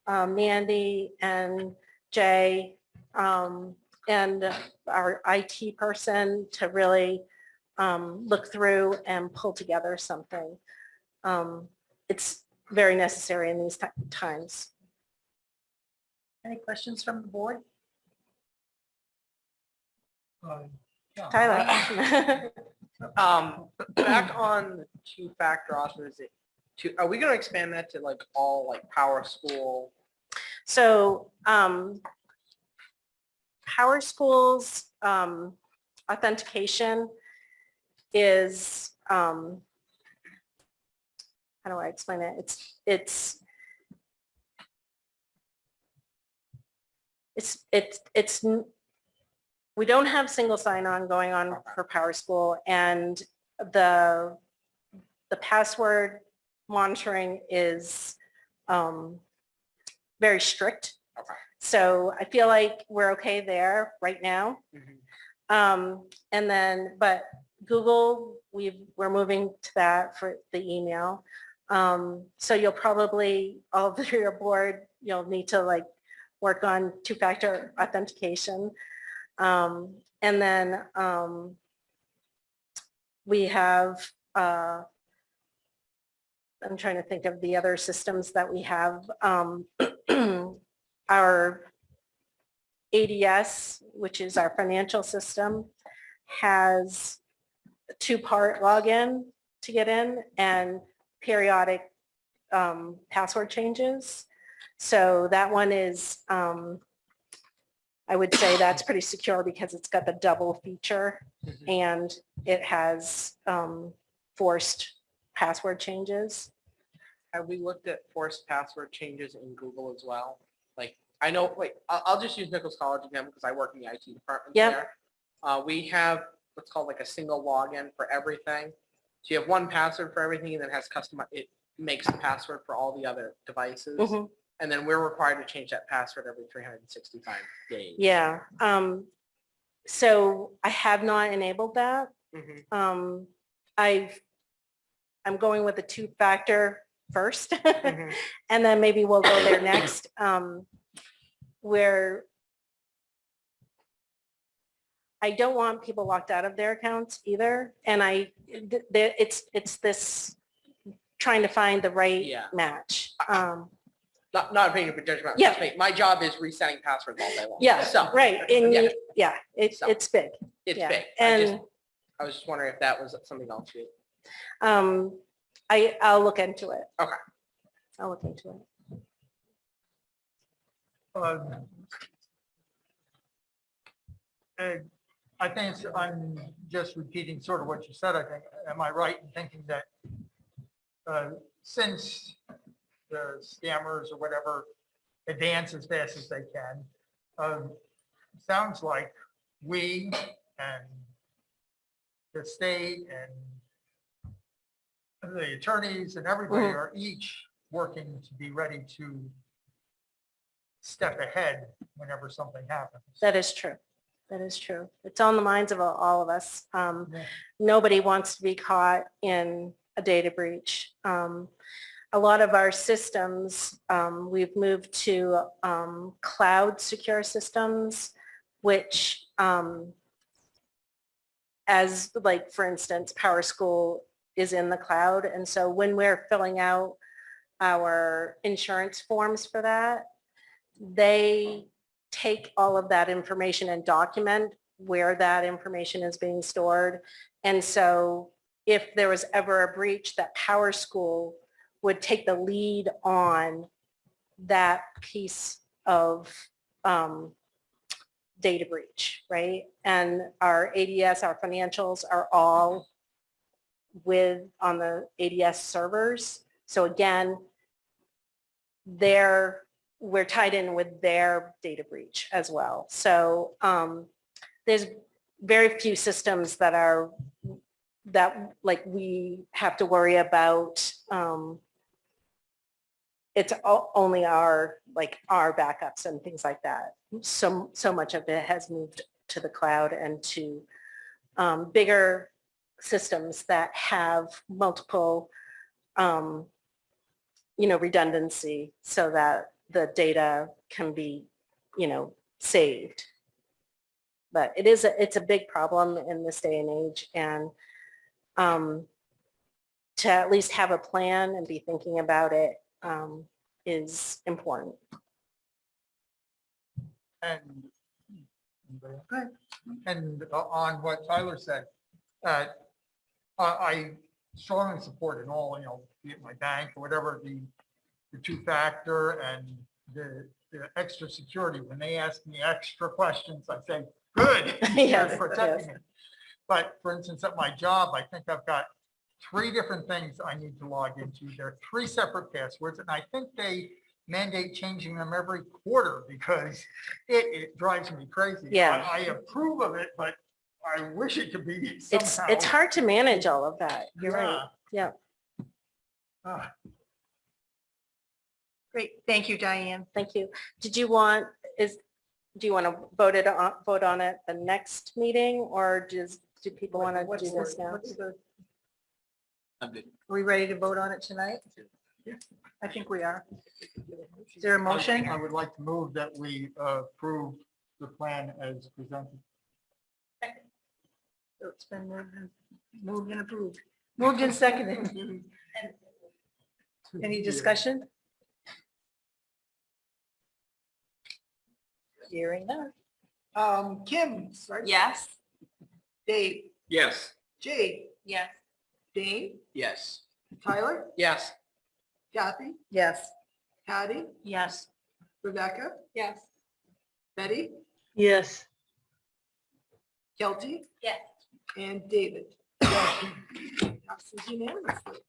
Mandy and Jay and our IT person to really look through and pull together something. It's very necessary in these times. Any questions from the board? Tyler? Back on the two-factor authorization, are we going to expand that to like all like power school So Power School's authentication is, how do I explain it? We don't have single sign-on going on for Power School, and the password monitoring is very strict. So I feel like we're okay there right now. And then, but Google, we're moving to that for the email. So you'll probably, all of your board, you'll need to like work on two-factor authentication. And then we have, I'm trying to think of the other systems that we have. Our ADS, which is our financial system, has a two-part login to get in and periodic password changes. So that one is, I would say that's pretty secure because it's got the double feature and it has forced password changes. Have we looked at forced password changes in Google as well? Like, I know, wait, I'll just use Nichols College again because I work in the IT department Yep. there. We have what's called like a single login for everything. So you have one password for everything and then has it makes a password for all the other devices. And then we're required to change that password every 365 days. Yeah. So I have not enabled that. I'm going with a two-factor first, and then maybe we'll go there next. Where I don't want people locked out of their accounts either, and it's this trying to find the right match. Not paying for judgment. Yeah. My job is resetting passwords all day long. Yeah, So, right. And yeah. it's big. It's Yeah. big. And I was just wondering if that was something else. I'll look into it. Okay. I'll look into it. And I think I'm just repeating sort of what you said. I think, am I right in thinking that since the scammers or whatever advance as fast as they can, sounds like we and the state and the attorneys and everybody are each working to be ready to step ahead whenever something happens. That is true. That is true. It's on the minds of all of us. Nobody wants to be caught in a data breach. A lot of our systems, we've moved to cloud secure systems, which as like, for instance, Power School is in the cloud. And so when we're filling out our insurance forms for that, they take all of that information and document where that information is being stored. And so if there was ever a breach, that Power School would take the lead on that piece of data breach, right? And our ADS, our financials are all on the ADS servers. So again, we're tied in with their data breach as well. So there's very few systems that like we have to worry about. It's only our backups and things like that. So much of it has moved to the cloud and to bigger systems that have multiple, redundancy so that the data can be, saved. But it's a big problem in this day and age, and to at least have a plan and be thinking about it is important. And on what Tyler said, I strongly support in all, be it my bank or whatever, the two-factor and the extra security. When they ask me extra questions, I say, good, Yes, you're protecting me. But for instance, at my job, I think I've got 3 different things I need to log into. There are 3 separate passwords, and I think they mandate changing them every quarter because it drives me crazy. Yeah. I approve of it, but I wish it could be somehow. It's hard to manage all of that. You're right. Yeah. Ah, Great, thank you, Diane. Thank you. Do you want to vote on it the next meeting, or do people want to do this now? I'm good. Are we ready to vote on it tonight? I think we are. Is there a motion? I would like to move that we approve the plan as presented. So it's been moved and approved. Moved and seconded. Any discussion? Hearing none. Kim? Yes. Dave? Yes. Jade? Yes. Dave? Yes. Tyler? Yes. Kathy? Yes. Patty? Yes. Rebecca? Yes. Betty? Yes. Kelty? Yes. And David? Passes unanimously.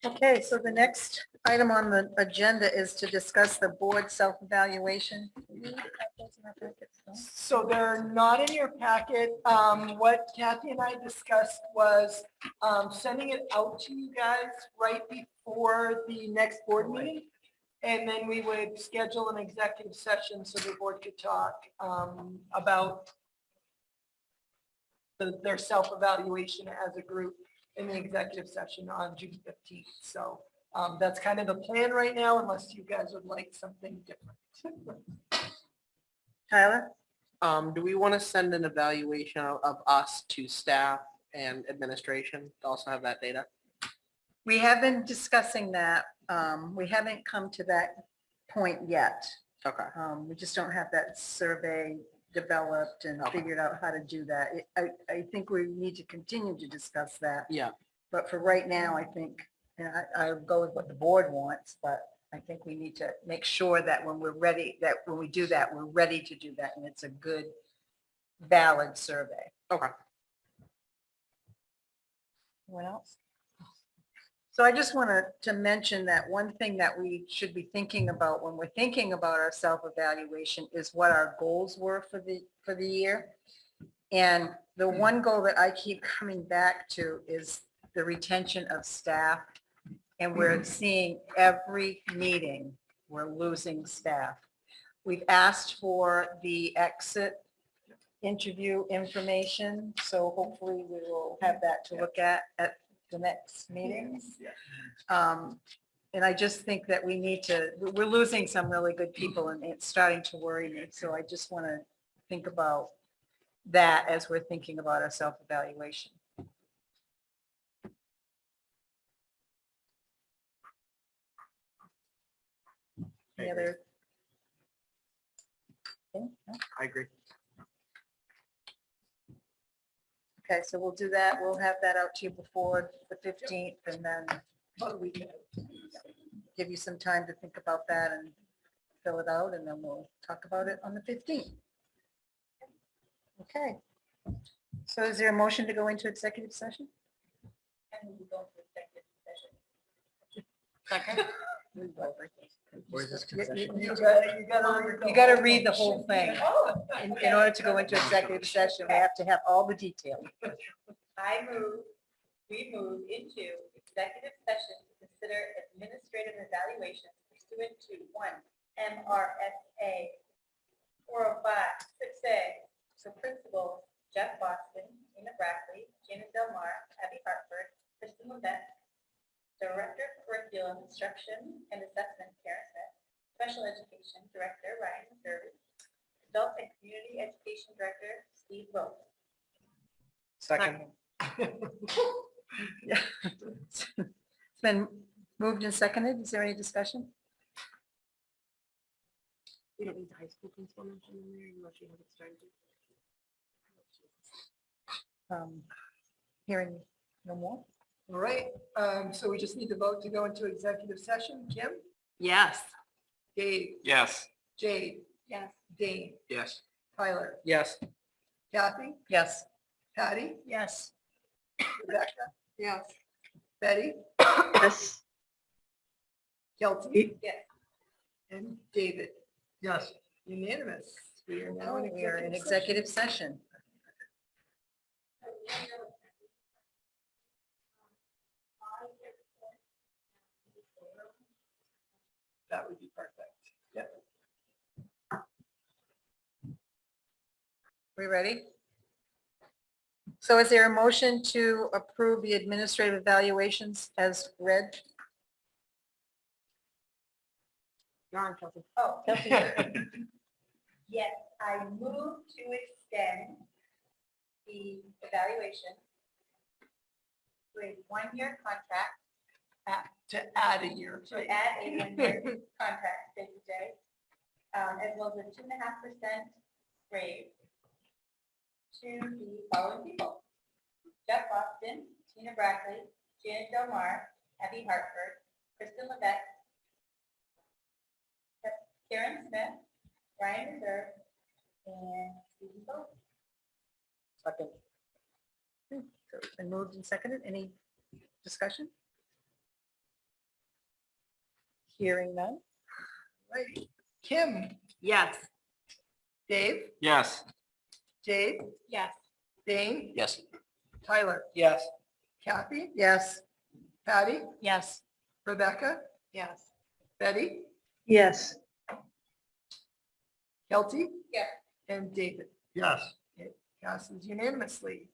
Okay, so the next item on the agenda is to discuss the board self-evaluation. So they're not in your packet. What Kathy and I discussed was sending it out to you guys right before the next board meeting. And then we would schedule an executive session so the board could talk about their self-evaluation as a group in the executive session on June 15th. So that's kind of the plan right now, unless you guys would like something different. Tyler? Do we want to send an evaluation of us to staff and administration to also have that data? We have been discussing that. We haven't come to that point yet. Okay. We just don't have that survey developed and figured out how to do that. I think we need to continue to discuss that. Yeah. But for right now, I think, and I go with what the board wants, but I think we need to make sure that when we're ready, that when we do that, we're ready to do that, and it's a good, valid survey. Okay. What else? So I just wanted to mention that one thing that we should be thinking about when we're thinking about our self-evaluation is what our goals were for the year. And the one goal that I keep coming back to is the retention of staff. And we're seeing every meeting, we're losing staff. We've asked for the exit interview information, so hopefully we will have that to look at the next meetings. And I just think that we need to, we're losing some really good people and it's starting to worry me. So I just want to think about that as we're thinking about our self-evaluation. Any other? Okay, no? I agree. Okay, so we'll do that. We'll have that out to you before the 15th and then give you some time to think about that and fill it out and then we'll talk about it on the 15th. Okay. So is there a motion to go into executive session? And we go to executive session. Second. Where's this You gotta read the whole thing. In order to go into executive session, we have to have all the details. We move into executive session to consider administrative evaluations pursuant to 1 MRSA 405-6A. So principals Jeff Boston, Ina Brackley, Janet Del Mar, Abby Hartford, Kristen Levesque, Director of Curriculum Instruction and Assessment, Karen Smith, Special Education Director, Ryan McCurdy, Adult and Community Education Director, Steve Rose. Second. Yeah. It's been moved and seconded. Is there any discussion? We don't need the high school principal mentioned in there unless you have it started. Hearing no more? All right, so we just need to vote to go into executive session. Kim? Yes. Dave, Yes. Jade, Yes. Dane, Yes. Tyler, Yes. Kathy, Yes. Patty, Yes. Rebecca. Yes. Betty, Yes. Kelsey, Yes. and David. Yes. Unanimous. We are now in We are in executive executive session. session. That would be perfect. Yep. We ready? So is there a motion to approve the administrative evaluations as read? Oh. Yes, I move to extend the evaluation to a one-year contract, To add a year. to add a one-year contract, they would say, as well as a 2.5% raise to the following people: Jeff Boston, Tina Brackley, Janet Del Mar, Abby Hartford, Kristen Levesque, Karen Smith, Ryan Reserve, and Susan Bowe. Second. So it's been moved and seconded. Any discussion? Hearing none. Right. Kim, Yes. Dave, Yes. Jade, Yes. Dane, Yes. Tyler, Yes. Kathy, Yes. Patty, Yes. Rebecca, Yes. Betty, Yes. Kelsey, Yes. and David. Yes. It passes unanimously.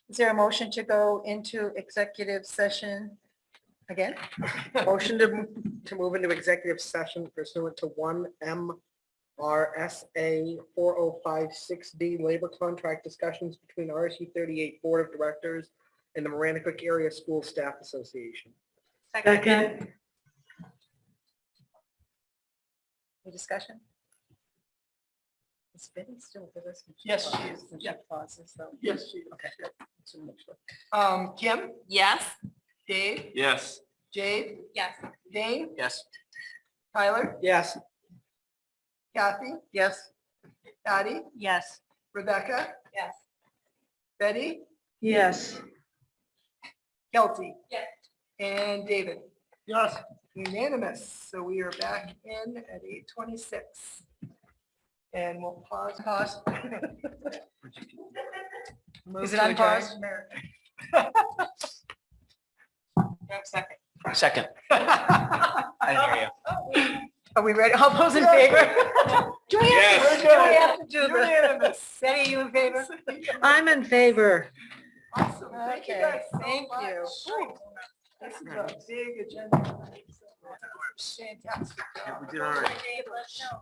Is there a motion to go into executive session again? Motion to move into executive session pursuant to 1 MRSA 4056D labor contract discussions between RSU 38 Board of Directors and the Maranacook Area School Staff Association. Second. Any discussion? Is Betty still with us? Yes, she is. She Yeah. pauses, though. Yes, she is. Okay. Just wanna make sure. Kim, Yes. Dave, Yes. Jade, Yes. Dane, Yes. Tyler, Yes. Kathy, Yes. Patty, Yes. Rebecca, Yes. Betty, Yes. Kelsey, Yes. and David. Yes. Unanimous. So we are back in at 8:26. And we'll pause. Move Is it to adjourn. unpaused? Second. Second. I didn't hear you. Are we ready? All those in favor? Do we have Yes. to- do we have to do the? Unanimous. Betty, you in favor? I'm in favor. Awesome. Thank you Okay, guys so thank much. you. This is a big agenda. Fantastic. We did all right. Dave, let us know.